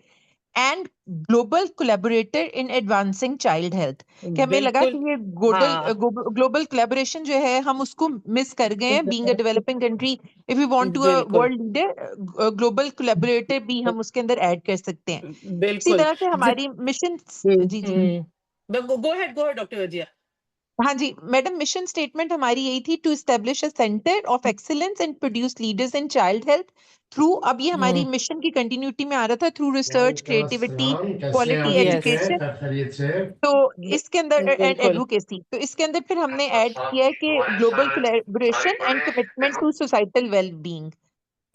Speaker 6: and global collaborator in advancing child health. कि हमें लगा कि
Speaker 1: बिल्कुल।
Speaker 6: ये ग्लोबल कोलैबोरेशन जो है हम उसको मिस कर गए हैं। Being a developing country, if you want to a
Speaker 1: बिल्कुल
Speaker 6: वर्ल्ड लीडर, ग्लोबल कोलैबोरेटर भी हम उसके अंदर ऐड कर सकते हैं। इसी
Speaker 1: बिल्कुल।
Speaker 6: तरह से हमारी मिशन। जी जी
Speaker 1: Go ahead, Dr. Vijaya.
Speaker 6: हाँ जी मैडम, मिशन स्टेटमेंट हमारी यही थी, to establish a centre of excellence and produce leaders in child health through, अब ये हमारी मिशन की कंटिन्यूटी में आ रहा था, through research, creativity, quality
Speaker 1: yes
Speaker 6: education, तो इसके अंदर एंड
Speaker 1: बिल्कुल
Speaker 6: एडवोकेसी, तो इसके अंदर फिर हमने ऐड किया है कि global collaboration and commitment to societal well being.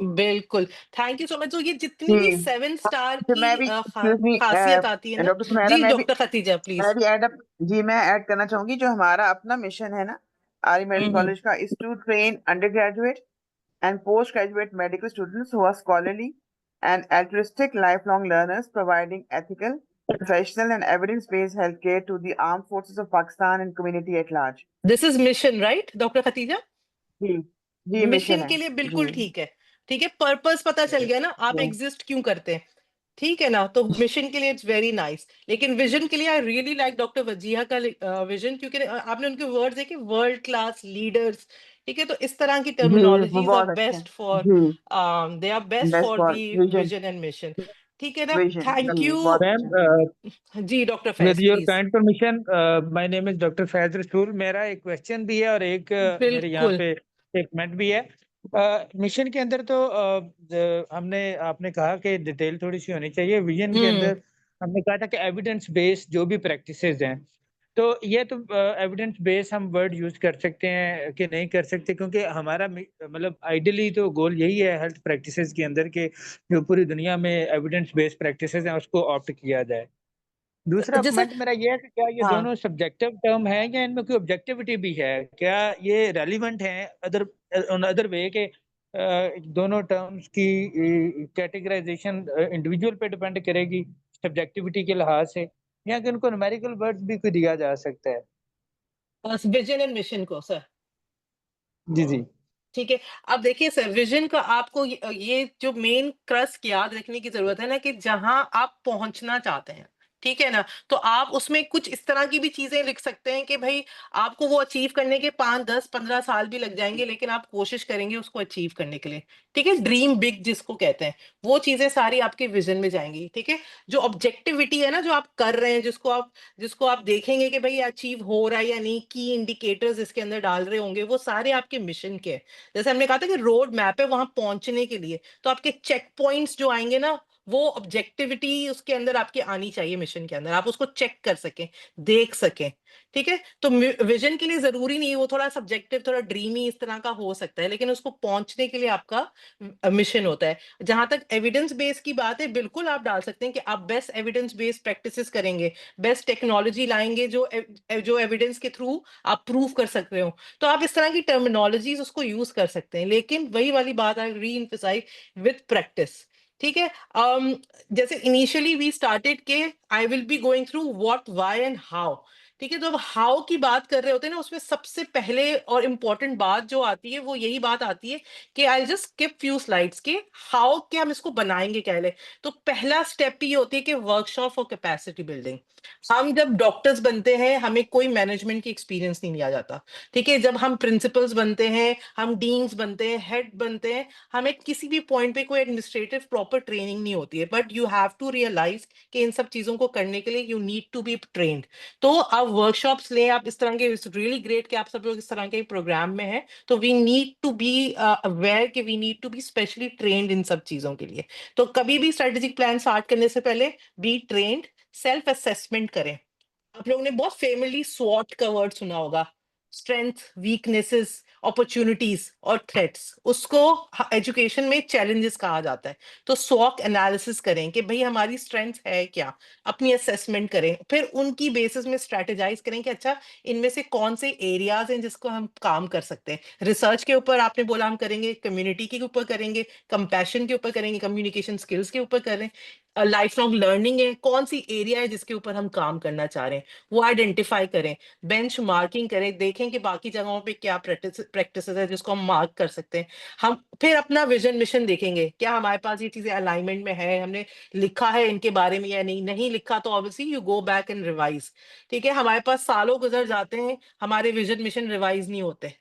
Speaker 1: बिल्कुल थैंक यू सो मच। तो ये जितनी भी
Speaker 7: जी
Speaker 1: 7 स्टार
Speaker 7: तो
Speaker 1: की
Speaker 7: मैं भी एक्सक्यूज मी
Speaker 1: खासियत आती है ना।
Speaker 7: डॉक्टर सुमेरा,
Speaker 1: जी डॉक्टर खतीजा प्लीज।
Speaker 7: मैं भी ऐड करना चाहूंगी, जो हमारा अपना मिशन है ना आर्य मेडिकल कॉलेज का, is to train undergraduate and postgraduate medical students who are scholarly and altruistic lifelong learners, providing ethical, professional, and evidence-based healthcare to the armed forces of Pakistan and community at large.
Speaker 1: This is mission right doctor Khatija.
Speaker 7: जी जी mission
Speaker 1: mission
Speaker 7: है
Speaker 1: के लिए
Speaker 7: जी
Speaker 1: बिल्कुल ठीक है। ठीक है, पर्पस पता चल गया ना, आप
Speaker 7: जी
Speaker 1: एग्जिस्ट क्यों करते हैं। ठीक है ना, तो मिशन के लिए इट्स वेरी नाइस। लेकिन विजन के लिए I really like doctor Wajiha का विजन, क्योंकि आपने उनके वर्ड्स देखे, वर्ल्ड क्लास लीडर्स। ठीक है, तो इस तरह की
Speaker 7: जी वो
Speaker 1: टर्मिनोलॉजीज आर
Speaker 7: बहुत अच्छे
Speaker 1: बेस्ट फॉर,
Speaker 7: हैं। जी
Speaker 1: they are best
Speaker 7: best
Speaker 1: for
Speaker 7: for
Speaker 1: the
Speaker 7: vision
Speaker 1: vision and mission. ठीक है ना,
Speaker 7: विजन
Speaker 1: थैंक
Speaker 7: जी
Speaker 1: यू।
Speaker 7: बहुत
Speaker 5: मैम,
Speaker 7: अच्छे
Speaker 1: जी doctor
Speaker 5: with
Speaker 1: Faiz
Speaker 5: your
Speaker 1: please.
Speaker 5: kind permission, my name is doctor Faiz Rasool. मेरा एक क्वेश्चन भी है और एक मेरे यहाँ
Speaker 1: बिल्कुल
Speaker 5: पे एक कमेंट भी है। मिशन के अंदर तो आपने कहा कि डिटेल थोड़ी सी होनी चाहिए। विजन के अंदर हमने कहा था कि एविडेंस बेस्ड जो भी प्रैक्टिसेस हैं, तो ये तो एविडेंस बेस हम वर्ड यूज कर सकते हैं कि नहीं कर सकते, क्योंकि हमारा मतलब आइडियली तो गोल यही है हेल्थ प्रैक्टिसेस के अंदर के जो पूरी दुनिया में एविडेंस बेस्ड प्रैक्टिसेस हैं उसको ऑप्ट किया जाए। दूसरा
Speaker 1: जैसे
Speaker 5: कमेंट मेरा ये है कि क्या ये
Speaker 1: हाँ
Speaker 5: दोनों सब्जेक्टिव टर्म है या इनमें कोई ऑब्जेक्टिविटी भी है? क्या ये रेलिवेंट है अदर अदर वे के दोनों टर्म्स की कैटेगराइजेशन इंडिविजुअल पे डिपेंड करेगी सब्जेक्टिविटी के लिहाज से, या कि उनको न्यूमेरिकल वर्ड्स भी कोई दिया जा सकता है?
Speaker 1: विजन एंड मिशन को सर।
Speaker 5: जी जी
Speaker 1: ठीक है, अब देखिए सर, विजन का आपको ये जो मेन क्रस याद रखने की जरूरत है ना, कि जहां आप पहुंचना चाहते हैं, ठीक है ना, तो आप उसमें कुछ इस तरह की भी चीजें लिख सकते हैं कि भाई आपको वो अचीव करने के 5 10 15 साल भी लग जाएंगे, लेकिन आप कोशिश करेंगे उसको अचीव करने के लिए। ठीक है, ड्रीम बिग जिसको कहते हैं, वो चीजें सारी आपके विजन में जाएंगी। ठीक है, जो ऑब्जेक्टिविटी है ना, जो आप कर रहे हैं, जिसको आप देखेंगे कि भाई अचीव हो रहा है या नहीं, की इंडिकेटर्स इसके अंदर डाल रहे होंगे, वो सारे आपके मिशन के हैं। जैसे हमने कहा था कि रोड मैप है वहां पहुंचने के लिए, तो आपके चेक पॉइंट्स जो आएंगे ना, वो ऑब्जेक्टिविटी उसके अंदर आपकी आनी चाहिए, मिशन के अंदर आप उसको चेक कर सकें, देख सकें। ठीक है, तो विजन के लिए जरूरी नहीं, वो थोड़ा सब्जेक्टिव, थोड़ा ड्रीमी इस तरह का हो सकता है, लेकिन उसको पहुंचने के लिए आपका मिशन होता है। जहां तक एविडेंस बेस की बात है, बिल्कुल आप डाल सकते हैं कि आप बेस्ट एविडेंस बेस्ड प्रैक्टिसेस करेंगे, बेस्ट टेक्नोलॉजी लाएंगे जो एविडेंस के थ्रू आप प्रूव कर सकते हो, तो आप इस तरह की टर्मिनोलॉजीज उसको यूज कर सकते हैं। लेकिन वही वाली बात आई री एम्फसाइज, विद प्रैक्टिस। ठीक है, जैसे इनिशियली वी स्टार्टेड के आई will be going through what why and how. ठीक है, तो अब हाउ की बात कर रहे होते हैं ना, उसमें सबसे पहले और इम्पोर्टेंट बात जो आती है वो यही बात आती है कि I just skip few slides के हाउ के हम इसको बनाएंगे कैसे। तो पहला स्टेप ये होती है कि वर्कशॉप और कैपेसिटी बिल्डिंग। हम जब डॉक्टर्स बनते हैं, हमें कोई मैनेजमेंट की एक्सपीरियंस नहीं लिया जाता। ठीक है, जब हम प्रिंसिपल्स बनते हैं, हम डीन्स बनते हैं, हेड बनते हैं, हमें किसी भी पॉइंट पे कोई एडमिनिस्ट्रेटिव प्रॉपर ट्रेनिंग नहीं होती है, but you have to realise कि इन सब चीजों को करने के लिए you need to be trained. तो आप वर्कशॉप्स लें, आप इस तरह के, इट्स रियली ग्रेट कि आप सब लोग इस तरह के प्रोग्राम में हैं, तो we need to be aware कि we need to be specially trained in सब चीजों के लिए। तो कभी भी स्ट्रेटेजिक प्लान स्टार्ट करने से पहले बी ट्रेन्ड, सेल्फ असेसमेंट करें। आप लोगों ने बहुत फेमली स्वॉट का वर्ड सुना होगा, स्ट्रेंथ, वीकनेसेस, अपॉर्चुनिटीज और थ्रेट्स, उसको एजुकेशन में चैलेंजेस कहा जाता है। तो स्वॉट एनालिसिस करें कि भाई हमारी स्ट्रेंथ है क्या, अपनी असेसमेंट करें, फिर उनकी बेसिस में स्ट्रेटेजाइज करें कि अच्छा इनमें से कौन से एरियाज हैं जिसको हम काम कर सकते हैं। रिसर्च के ऊपर आपने बोला हम करेंगे, कम्युनिटी के ऊपर करेंगे, कंपैशन के ऊपर करेंगे, कम्युनिकेशन स्किल्स के ऊपर करें, लाइफ लॉन्ग लर्निंग है, कौन सी एरिया है जिसके ऊपर हम काम करना चाह रहे हैं, वो आइडेंटिफाई करें, बेंच मार्किंग करें, देखें कि बाकी जगहों पे क्या प्रैक्टिस है जिसको हम मार्क कर सकते हैं। हम फिर अपना विजन मिशन देखेंगे, क्या हमारे पास ये चीजें अलाइनमेंट में है, हमने लिखा है इनके बारे में या नहीं, नहीं लिखा तो obviously you go back and revise. ठीक है, हमारे पास सालों गुजर जाते हैं, हमारे विजन मिशन रिवाइज नहीं होते।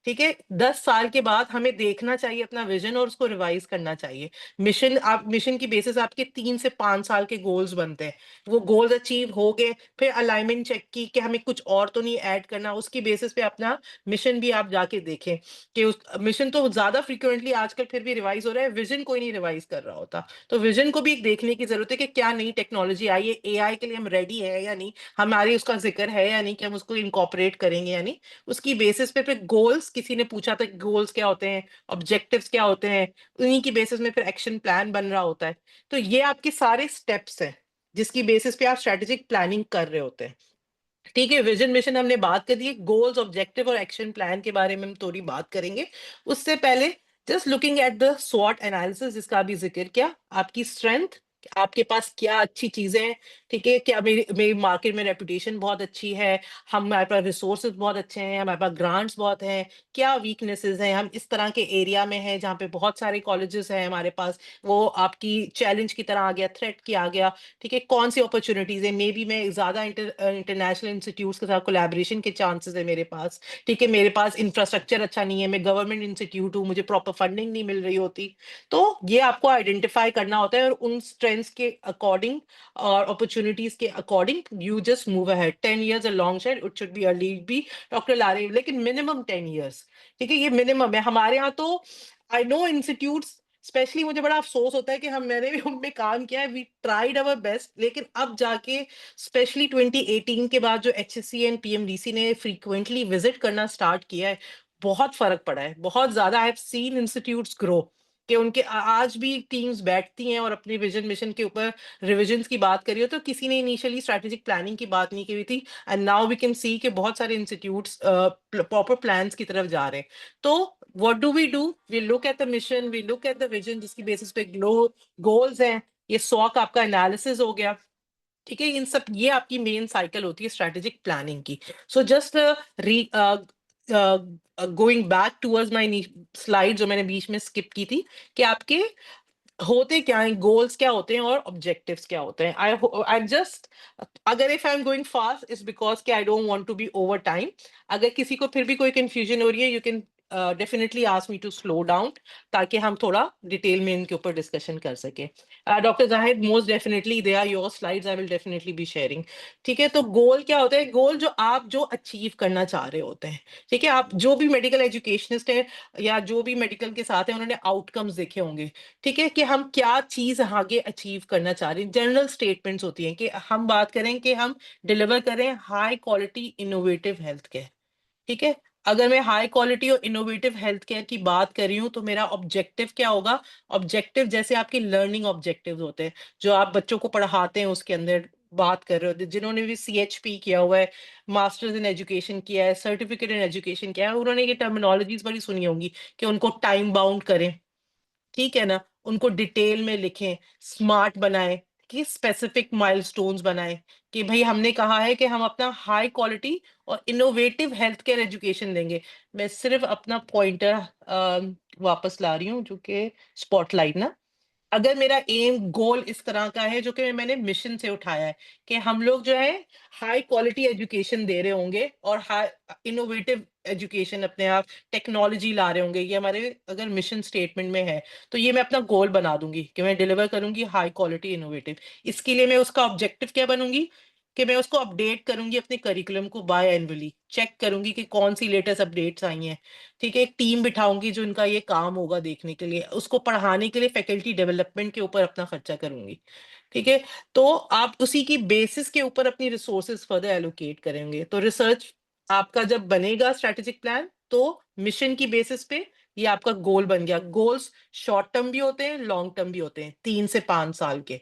Speaker 1: ठीक है, 10 साल के बाद हमें देखना चाहिए अपना विजन और उसको रिवाइज करना चाहिए। मिशन की बेसिस आपके 3 से 5 साल के गोल्स बनते हैं। वो गोल्स अचीव हो गए, फिर अलाइनमेंट चेक की कि हमें कुछ और तो नहीं ऐड करना, उसकी बेसिस पे अपना मिशन भी आप जाके देखें कि उस मिशन तो ज्यादा फ्रिक्वेंटली आजकल फिर भी रिवाइज हो रहा है, विजन कोई नहीं रिवाइज कर रहा होता। तो विजन को भी एक देखने की जरूरत है कि क्या नई टेक्नोलॉजी आई है, एआई के लिए हम रेडी है या नहीं, हमारी उसका जिक्र है या नहीं, कि हम उसको इनकॉर्पोरेट करेंगे या नहीं। उसकी बेसिस पे फिर गोल्स, किसी ने पूछा था गोल्स क्या होते हैं, ऑब्जेक्टिव्स क्या होते हैं, उन्हीं की बेसिस में फिर एक्शन प्लान बन रहा होता है। तो ये आपके सारे स्टेप्स हैं जिसकी बेसिस पे आप स्ट्रेटेजिक प्लानिंग कर रहे होते हैं। ठीक है, विजन मिशन हमने बात कर दी, गोल्स, ऑब्जेक्टिव और एक्शन प्लान के बारे में हम थोड़ी बात करेंगे। उससे पहले जस्ट लुकिंग एट द स्वॉट एनालिसिस, जिसका भी जिक्र किया, आपकी स्ट्रेंथ, आपके पास क्या अच्छी चीजें हैं। ठीक है, क्या मेरी मेरी मार्केट में रेपुटेशन बहुत अच्छी है, हमारे पास रिसोर्सेज बहुत अच्छे हैं, हमारे पास ग्रांट्स बहुत हैं, क्या वीकनेसेस हैं, हम इस तरह के एरिया में हैं जहाँ पे बहुत सारे कॉलेजेस हैं हमारे पास, वो आपकी चैलेंज की तरह आ गया, थ्रेट की आ गया। ठीक है, कौन सी अपॉर्चुनिटीज है, मे बी मैं ज्यादा इंटरनेशनल इंस्टीट्यूट्स के साथ कोलैबोरेशन के चांसेस है मेरे पास। ठीक है, मेरे पास इंफ्रास्ट्रक्चर अच्छा नहीं है, मैं गवर्नमेंट इंस्टीट्यूट हूँ, मुझे प्रॉपर फंडिंग नहीं मिल रही होती। तो ये आपको आइडेंटिफाई करना होता है और उन स्ट्रेंथ्स के अकॉर्डिंग और अपॉर्चुनिटीज के according you just move ahead. 10 years a long shot, it should be a lead भी डॉक्टर लारे, लेकिन मिनिमम 10 years। ठीक है, ये मिनिमम है हमारे यहाँ। तो आई नो इंस्टीट्यूट्स, स्पेशली मुझे बड़ा अफसोस होता है कि मैंने भी उन पे काम किया है, वी ट्राइड अवर बेस्ट, लेकिन अब जाके स्पेशली 2018 के बाद जो एचएससी एंड पीएमडीसी ने फ्रीक्वेंटली विजिट करना स्टार्ट किया है, बहुत फर्क पड़ा है, बहुत ज्यादा। I have seen institutes grow, कि उनके आज भी टीम्स बैठती हैं और अपने विजन मिशन के ऊपर रिविजन्स की बात करी हो। तो किसी ने इनिशियली स्ट्रेटेजिक प्लानिंग की बात नहीं की हुई थी, and now we can see कि बहुत सारे इंस्टीट्यूट्स प्रॉपर प्लान्स की तरफ जा रहे हैं। तो what do? We look at the mission, we look at the vision, जिसकी बेसिस पे गोल्स हैं। ये SWOT आपका एनालिसिस हो गया। ठीक है, इन सब, ये आपकी मेन साइकिल होती है स्ट्रेटेजिक प्लानिंग की। So just going back towards my slide जो मैंने बीच में स्किप की थी, कि आपके होते क्या हैं, गोल्स क्या होते हैं और ऑब्जेक्टिव्स क्या होते हैं। आई जस्ट, अगर if I am going fast is because कि I don't want to be over time. अगर किसी को फिर भी कोई कंफ्यूजन हो रही है, you can definitely ask me to slow down, ताकि हम थोड़ा डिटेल में इनके ऊपर डिस्कशन कर सके। Doctor Zahid, most definitely they are your slides, I will definitely be sharing. ठीक है, तो गोल क्या होता है? गोल जो आप अचीव करना चाह रहे होते हैं। ठीक है, आप जो भी मेडिकल एजुकेशनिस्ट है या जो भी मेडिकल के साथ है, उन्होंने आउटकम्स देखे होंगे। ठीक है, कि हम क्या चीज आगे अचीव करना चाह रहे हैं। जनरल स्टेटमेंट्स होती हैं कि हम बात करें कि हम डिलीवर करें high quality innovative health care. ठीक है, अगर मैं हाई क्वालिटी और इनोवेटिव हेल्थ केयर की बात कर रही हूँ, तो मेरा ऑब्जेक्टिव क्या होगा? ऑब्जेक्टिव जैसे आपके लर्निंग ऑब्जेक्टिव्स होते हैं, जो आप बच्चों को पढ़ाते हैं, उसके अंदर बात कर रहे हो। जिन्होंने भी CHP किया हुआ है, मास्टर्स इन एजुकेशन किया है, सर्टिफिकेट इन एजुकेशन किया है, उन्होंने ये टर्मिनोलॉजीज बड़ी सुनी होंगी कि उनको टाइम बाउंड करें। ठीक है ना, उनको डिटेल में लिखें, स्मार्ट बनाएं, कि स्पेसिफिक माइलस्टोन्स बनाएं, कि भाई हमने कहा है कि हम अपना हाई क्वालिटी और इनोवेटिव हेल्थ केयर एजुकेशन देंगे। मैं सिर्फ अपना पॉइंटर वापस ला रही हूँ, जो कि स्पॉटलाइट ना, अगर मेरा एम गोल इस तरह का है, जो कि मैंने मिशन से उठाया है, कि हम लोग जो है हाई क्वालिटी एजुकेशन दे रहे होंगे और हाई इनोवेटिव एजुकेशन, अपने आप टेक्नोलॉजी ला रहे होंगे, ये हमारे अगर मिशन स्टेटमेंट में है, तो ये मैं अपना गोल बना दूंगी कि मैं डिलीवर करूंगी हाई क्वालिटी इनोवेटिव। इसके लिए मैं उसका ऑब्जेक्टिव क्या बनूंगी? कि मैं उसको अपडेट करूंगी अपने करिकुलम को बाय एनुअली, चेक करूंगी कि कौन सी लेटेस्ट अपडेट्स आई हैं। ठीक है, एक टीम बिठाऊंगी जो इनका ये काम होगा देखने के लिए, उसको पढ़ाने के लिए फैकल्टी डेवलपमेंट के ऊपर अपना खर्चा करूंगी। ठीक है, तो आप उसी की बेसिस के ऊपर अपनी रिसोर्सेज फर्दर एलोकेट करेंगे। तो रिसर्च आपका जब बनेगा स्ट्रेटेजिक प्लान, तो मिशन की बेसिस पे ये आपका गोल बन गया। गोल्स शॉर्ट टर्म भी होते हैं, लॉन्ग टर्म भी होते हैं, 3 से 5 साल के।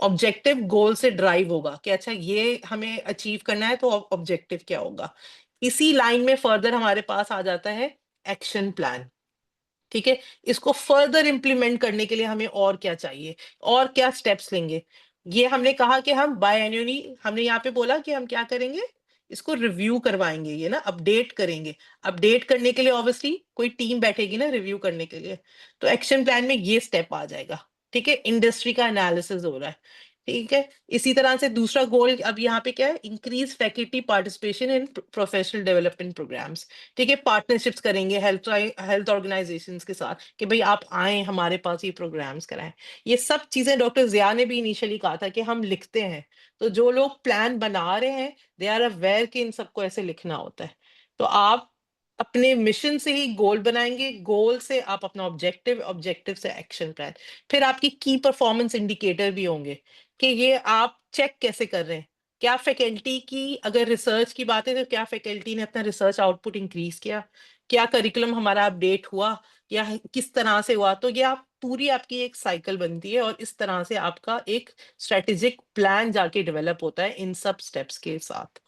Speaker 1: ऑब्जेक्टिव गोल से ड्राइव होगा कि अच्छा ये हमें अचीव करना है, तो ऑब्जेक्टिव क्या होगा। इसी लाइन में फर्दर हमारे पास आ जाता है एक्शन प्लान। ठीक है, इसको फर्दर इंप्लीमेंट करने के लिए हमें और क्या चाहिए, और क्या स्टेप्स लेंगे। ये हमने कहा कि हम बायएनुअली, हमने यहाँ पे बोला कि हम क्या करेंगे, इसको रिव्यू करवाएंगे, ये ना अपडेट करेंगे। अपडेट करने के लिए ऑब्वियसली कोई टीम बैठेगी ना रिव्यू करने के लिए, तो एक्शन प्लान में ये स्टेप आ जाएगा। ठीक है, इंडस्ट्री का एनालिसिस हो रहा है। ठीक है। इसी तरह से दूसरा गोल अब यहाँ पे क्या है, increase faculty participation in professional development programmes. ठीक है, पार्टनरशिप्स करेंगे हेल्थ ऑर्गेनाइजेशंस के साथ कि भाई आप आए हमारे पास ये प्रोग्राम्स कराएं। ये सब चीजें डॉक्टर जिया ने भी इनिशियली कहा था कि हम लिखते हैं, तो जो लोग प्लान बना रहे हैं दे आर अवेयर कि इन सबको ऐसे लिखना होता है। तो आप अपने मिशन से ही गोल बनाएंगे, गोल से आप अपना ऑब्जेक्टिव, ऑब्जेक्टिव से एक्शन प्लान, फिर आपकी की परफॉर्मेंस इंडिकेटर भी होंगे कि ये आप चेक कैसे कर रहे हैं। क्या फैकल्टी की, अगर रिसर्च की बात है तो क्या फैकल्टी ने अपना रिसर्च आउटपुट इंक्रीज किया, क्या करिकुलम हमारा अपडेट हुआ या किस तरह से हुआ। तो ये आप पूरी आपकी एक साइकिल बनती है और इस तरह से आपका एक स्ट्रेटेजिक प्लान जाके डेवलप होता है इन सब स्टेप्स के साथ।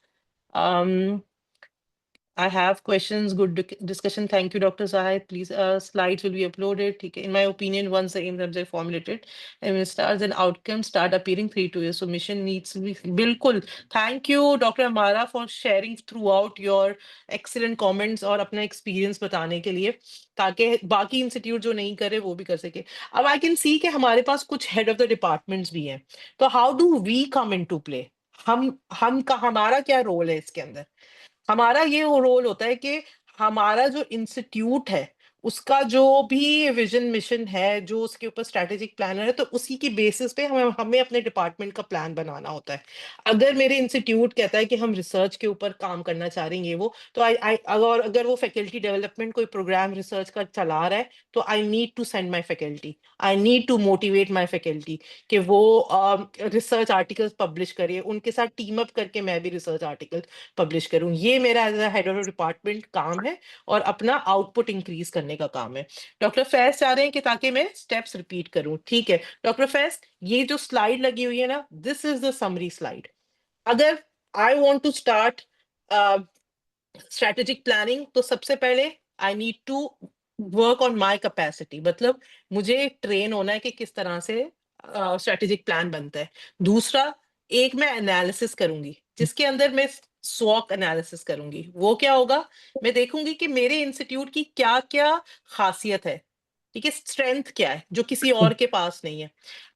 Speaker 1: I have questions. Good discussion. Thank you, Dr. Zahid. Please, slides will be uploaded. Okay. In my opinion, once the aims are formulated and stars and outcomes start appearing 3 to years, so mission needs to be bilkul. Thank you, Dr. Amara, for sharing throughout your excellent comments और अपना experience बताने के लिए, ताकि बाकी institute जो नहीं करे वो भी कर सके। अब I can see कि हमारे पास कुछ head of the departments भी हैं, तो how do we come into play? हमारा क्या रोल है इसके अंदर? हमारा ये रोल होता है कि हमारा जो इंस्टीट्यूट है उसका जो भी विजन मिशन है, जो उसके ऊपर स्ट्रेटेजिक प्लानर है, तो उसी की बेसिस पे हमें अपने डिपार्टमेंट का प्लान बनाना होता है। अगर मेरे इंस्टीट्यूट कहता है कि हम रिसर्च के ऊपर काम करना चाह रहे हैं ये वो, तो अगर वो फैकल्टी डेवलपमेंट कोई प्रोग्राम रिसर्च का चला रहा है, तो I need to send my faculty, I need to motivate my faculty कि वो रिसर्च आर्टिकल्स पब्लिश करिए, उनके साथ टीम अप करके मैं भी रिसर्च आर्टिकल पब्लिश करूं। ये मेरा as a head of department काम है और अपना आउटपुट इंक्रीज करने का काम है। डॉक्टर फैज चाह रहे हैं कि ताकि मैं स्टेप्स रिपीट करूं। ठीक है डॉक्टर फैज, ये जो स्लाइड लगी हुई है ना, this is the summary slide. अगर I want to start strategic planning, तो सबसे पहले I need to work on my capacity, मतलब मुझे ट्रेन होना है कि किस तरह से स्ट्रेटेजिक प्लान बनता है। दूसरा, एक मैं एनालिसिस करूंगी जिसके अंदर मैं स्वॉट एनालिसिस करूंगी। वो क्या होगा, मैं देखूंगी कि मेरे इंस्टीट्यूट की क्या क्या खासियत है, ठीक है, स्ट्रेंथ क्या है जो किसी और के पास नहीं है।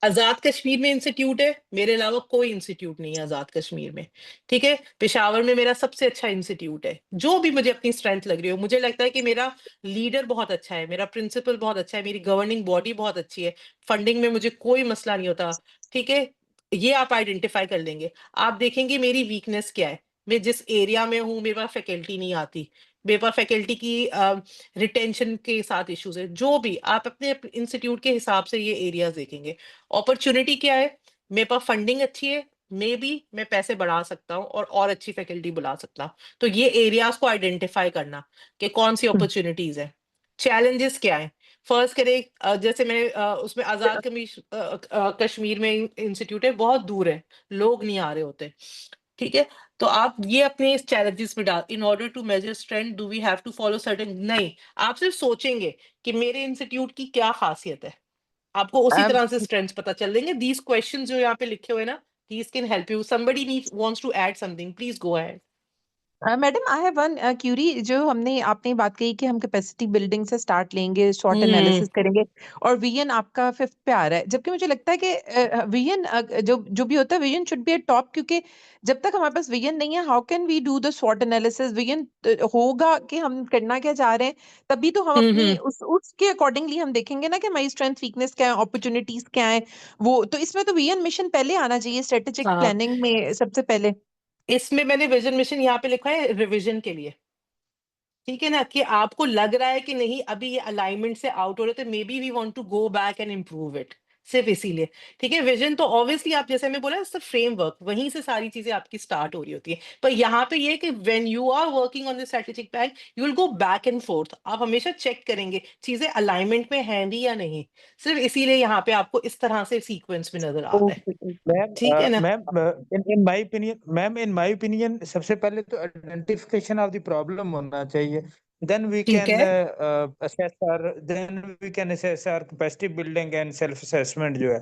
Speaker 1: आजाद कश्मीर में इंस्टीट्यूट है, मेरे अलावा कोई इंस्टीट्यूट नहीं है आजाद कश्मीर में। ठीक है, पेशावर में मेरा सबसे अच्छा इंस्टीट्यूट है। जो भी मुझे अपनी स्ट्रेंथ लग रही हो, मुझे लगता है कि मेरा लीडर बहुत अच्छा है, मेरा प्रिंसिपल बहुत अच्छा है, मेरी गवर्निंग बॉडी बहुत अच्छी है, फंडिंग में मुझे कोई मसला नहीं होता। ठीक है, ये आप आइडेंटिफाई कर लेंगे। आप देखेंगे मेरी वीकनेस क्या है, मैं जिस एरिया में हूँ मेरे पास फैकल्टी नहीं आती, मेरे पास फैकल्टी की रिटेंशन के साथ इश्यूज है, जो भी आप अपने इंस्टीट्यूट के हिसाब से ये एरियाज देखेंगे। अपॉर्चुनिटी क्या है, मेरे पास फंडिंग अच्छी है, मे बी मैं पैसे बढ़ा सकता हूँ और अच्छी फैकल्टी बुला सकता हूँ। तो ये एरियाज को आइडेंटिफाई करना कि कौन सी अपॉर्चुनिटीज है। चैलेंजेस क्या है, फर्स्ट करें जैसे मैं उसमें आजाद कश्मीर में इंस्टीट्यूट है, बहुत दूर है, लोग नहीं आ रहे होते। ठीक है, तो आप ये अपने चैलेंजेस में डाल, in order to measure strength do we have to follow certain, नहीं, आप सिर्फ सोचेंगे कि मेरे इंस्टीट्यूट की क्या खासियत है, आपको उसी तरह से स्ट्रेंथ्स पता चल देंगे। दीज क्वेश्चंस जो यहाँ पे लिखे हुए ना, these can help you. Somebody wants to add something, please go ahead.
Speaker 6: Madam I have one query. जो आपने बात कही कि हम कैपेसिटी बिल्डिंग से स्टार्ट लेंगे, शॉर्ट एनालिसिस करेंगे, और विजन आपका 5th पे आ रहा है, जबकि मुझे लगता है कि विजन जो भी होता है, vision should be at top, क्योंकि जब तक हमारे पास विजन नहीं है, how can we do the SWOT analysis. Vision होगा कि हम करना क्या चाह रहे हैं, तभी तो हम अपनी उसके अकॉर्डिंगली हम देखेंगे ना कि हमारी स्ट्रेंथ वीकनेस क्या है, अपॉर्चुनिटीज क्या है। वो तो इसमें तो विजन मिशन पहले आना चाहिए स्ट्रेटेजिक
Speaker 1: हाँ,
Speaker 6: प्लानिंग में सबसे पहले।
Speaker 1: इसमें मैंने विजन मिशन यहाँ पे लिखा है रिवीजन के लिए। ठीक है ना, कि आपको लग रहा है कि नहीं अभी ये अलाइनमेंट से आउट हो रहे, तो maybe we want to go back and improve it, सिर्फ इसीलिए। ठीक है, विजन तो ऑब्वियसली आप जैसे मैं बोला फ्रेमवर्क, वहीं से सारी चीजें आपकी स्टार्ट हो रही होती है। पर यहाँ पे ये कि when you are working on the strategic plan, you will go back and forth, आप हमेशा चेक करेंगे चीजें अलाइनमेंट में हैं भी या नहीं, सिर्फ इसीलिए यहाँ पे आपको इस तरह से सीक्वेंस में नजर आ रहा है। ठीक है ना।
Speaker 5: मैम इन माय ओपिनियन सबसे पहले तो आइडेंटिफिकेशन ऑफ द प्रॉब्लम होना चाहिए, then we
Speaker 1: ठीक
Speaker 5: can
Speaker 1: है,
Speaker 5: assess our capacity building and self assessment जो है।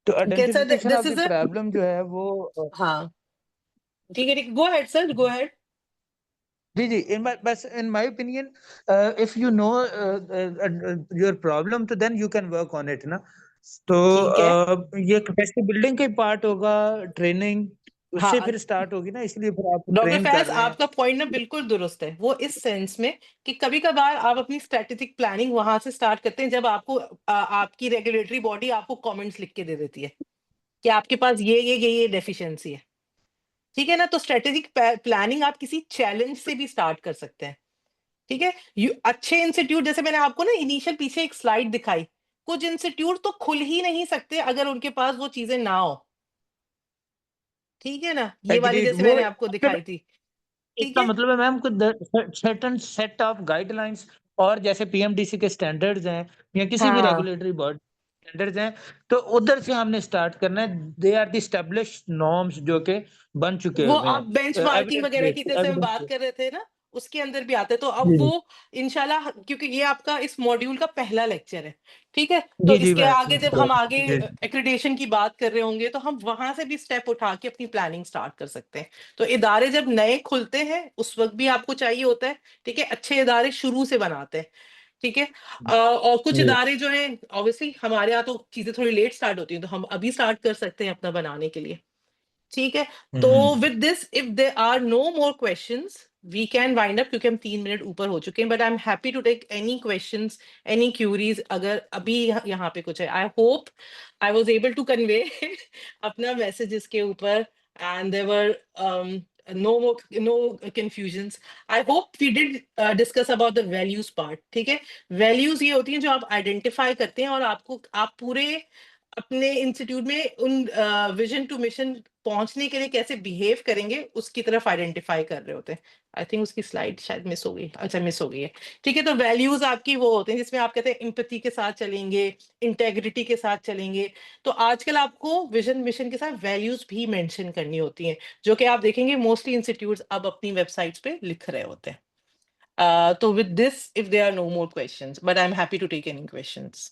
Speaker 5: तो
Speaker 1: ठीक है sir,
Speaker 5: identification of
Speaker 1: this
Speaker 5: the
Speaker 1: is a,
Speaker 5: problem जो है वो
Speaker 1: हाँ ठीक है, go ahead sir, go ahead.
Speaker 5: जी in my opinion if you know your problem, तो then you can work on it ना। तो
Speaker 1: ठीक है।
Speaker 5: ये कैपेसिटी बिल्डिंग का पार्ट होगा, ट्रेनिंग उससे
Speaker 1: हाँ
Speaker 5: फिर स्टार्ट होगी ना, इसलिए फिर आप
Speaker 1: डॉक्टर
Speaker 5: ट्रेन कर
Speaker 1: फैज,
Speaker 5: रहे हैं।
Speaker 1: आपका पॉइंट ना बिल्कुल दुरुस्त है, वो इस सेंस में कि कभी कभार आप अपनी स्ट्रेटेजिक प्लानिंग वहां से स्टार्ट करते हैं जब आपको आपकी रेगुलेटरी बॉडी आपको कमेंट्स लिख के दे देती है कि आपके पास ये डेफिशिएंसी है। ठीक है ना, तो स्ट्रेटेजिक प्लानिंग आप किसी चैलेंज से भी स्टार्ट कर सकते हैं। ठीक है, अच्छे इंस्टीट्यूट, जैसे मैंने आपको ना इनिशियल पीछे एक स्लाइड दिखाई, कुछ इंस्टीट्यूट तो खुल ही नहीं सकते अगर उनके पास वो चीजें ना हो। ठीक है ना, ये वाली
Speaker 5: एग्रीड,
Speaker 1: जैसे
Speaker 5: वो
Speaker 1: मैंने आपको दिखाई थी। ठीक
Speaker 5: इसका
Speaker 1: है,
Speaker 5: मतलब है मैम कुछ सर्टेन सेट ऑफ गाइडलाइंस, और जैसे पीएमडीसी के स्टैंडर्ड्स हैं या किसी भी
Speaker 1: हाँ
Speaker 5: रेगुलेटरी बॉडी स्टैंडर्ड्स हैं, तो उधर से हमने स्टार्ट करना है। They are the established norms जो के बन चुके
Speaker 1: वो
Speaker 5: हुए
Speaker 1: आप
Speaker 5: हैं
Speaker 1: बेंचमार्किंग
Speaker 5: एविडेंस
Speaker 1: वगैरह की
Speaker 5: बेस्ड,
Speaker 1: जैसे हम
Speaker 5: एविडेंस
Speaker 1: बात
Speaker 5: बेस्ड।
Speaker 1: कर रहे थे ना, उसके अंदर भी आते हैं, तो अब
Speaker 5: जी
Speaker 1: वो इंशाल्लाह, क्योंकि ये आपका इस मॉड्यूल का पहला लेक्चर है। ठीक है, तो
Speaker 5: जी जी
Speaker 1: इसके आगे जब हम आगे
Speaker 5: मैम।
Speaker 1: एक्रीडिटेशन की बात कर रहे होंगे तो हम वहां से भी स्टेप उठा के अपनी प्लानिंग स्टार्ट कर सकते हैं। तो इदारे जब नए खुलते हैं उस वक्त भी आपको चाहिए होता है। ठीक है, अच्छे इदारे शुरू से बनाते हैं। ठीक है, और कुछ
Speaker 5: जी
Speaker 1: इदारे जो हैं ऑब्वियसली हमारे यहाँ तो चीजें थोड़ी लेट स्टार्ट होती हैं, तो हम अभी स्टार्ट कर सकते हैं अपना बनाने के लिए। ठीक है, तो with this if there are no more questions we can wind up, क्योंकि हम 3 मिनट ऊपर हो चुके हैं, but I am happy to take any questions, any queries अगर अभी यहाँ पे कुछ है। I hope I was able to convey अपना मैसेज इसके ऊपर, and there were no confusions. I hope we did discuss about the values part. ठीक है, वैल्यूज ये होती हैं जो आप आइडेंटिफाई करते हैं और आपको आप पूरे अपने इंस्टीट्यूट में उन विजन टू मिशन पहुंचने के लिए कैसे बिहेव करेंगे उसकी तरफ आइडेंटिफाई कर रहे होते हैं। आई थिंक उसकी स्लाइड शायद मिस हो गई, अच्छा मिस हो गई है। ठीक है, तो वैल्यूज आपकी वो होते हैं जिसमें आप कहते हैं एम्पैथी के साथ चलेंगे, इंटेग्रिटी के साथ चलेंगे। तो आजकल आपको विजन मिशन के साथ वैल्यूज भी मेंशन करनी होती हैं, जो कि आप देखेंगे मोस्टली इंस्टीट्यूट्स अब अपनी वेबसाइट्स पे लिख रहे होते हैं। तो with this, if there are no more questions, but I'm happy to take any questions.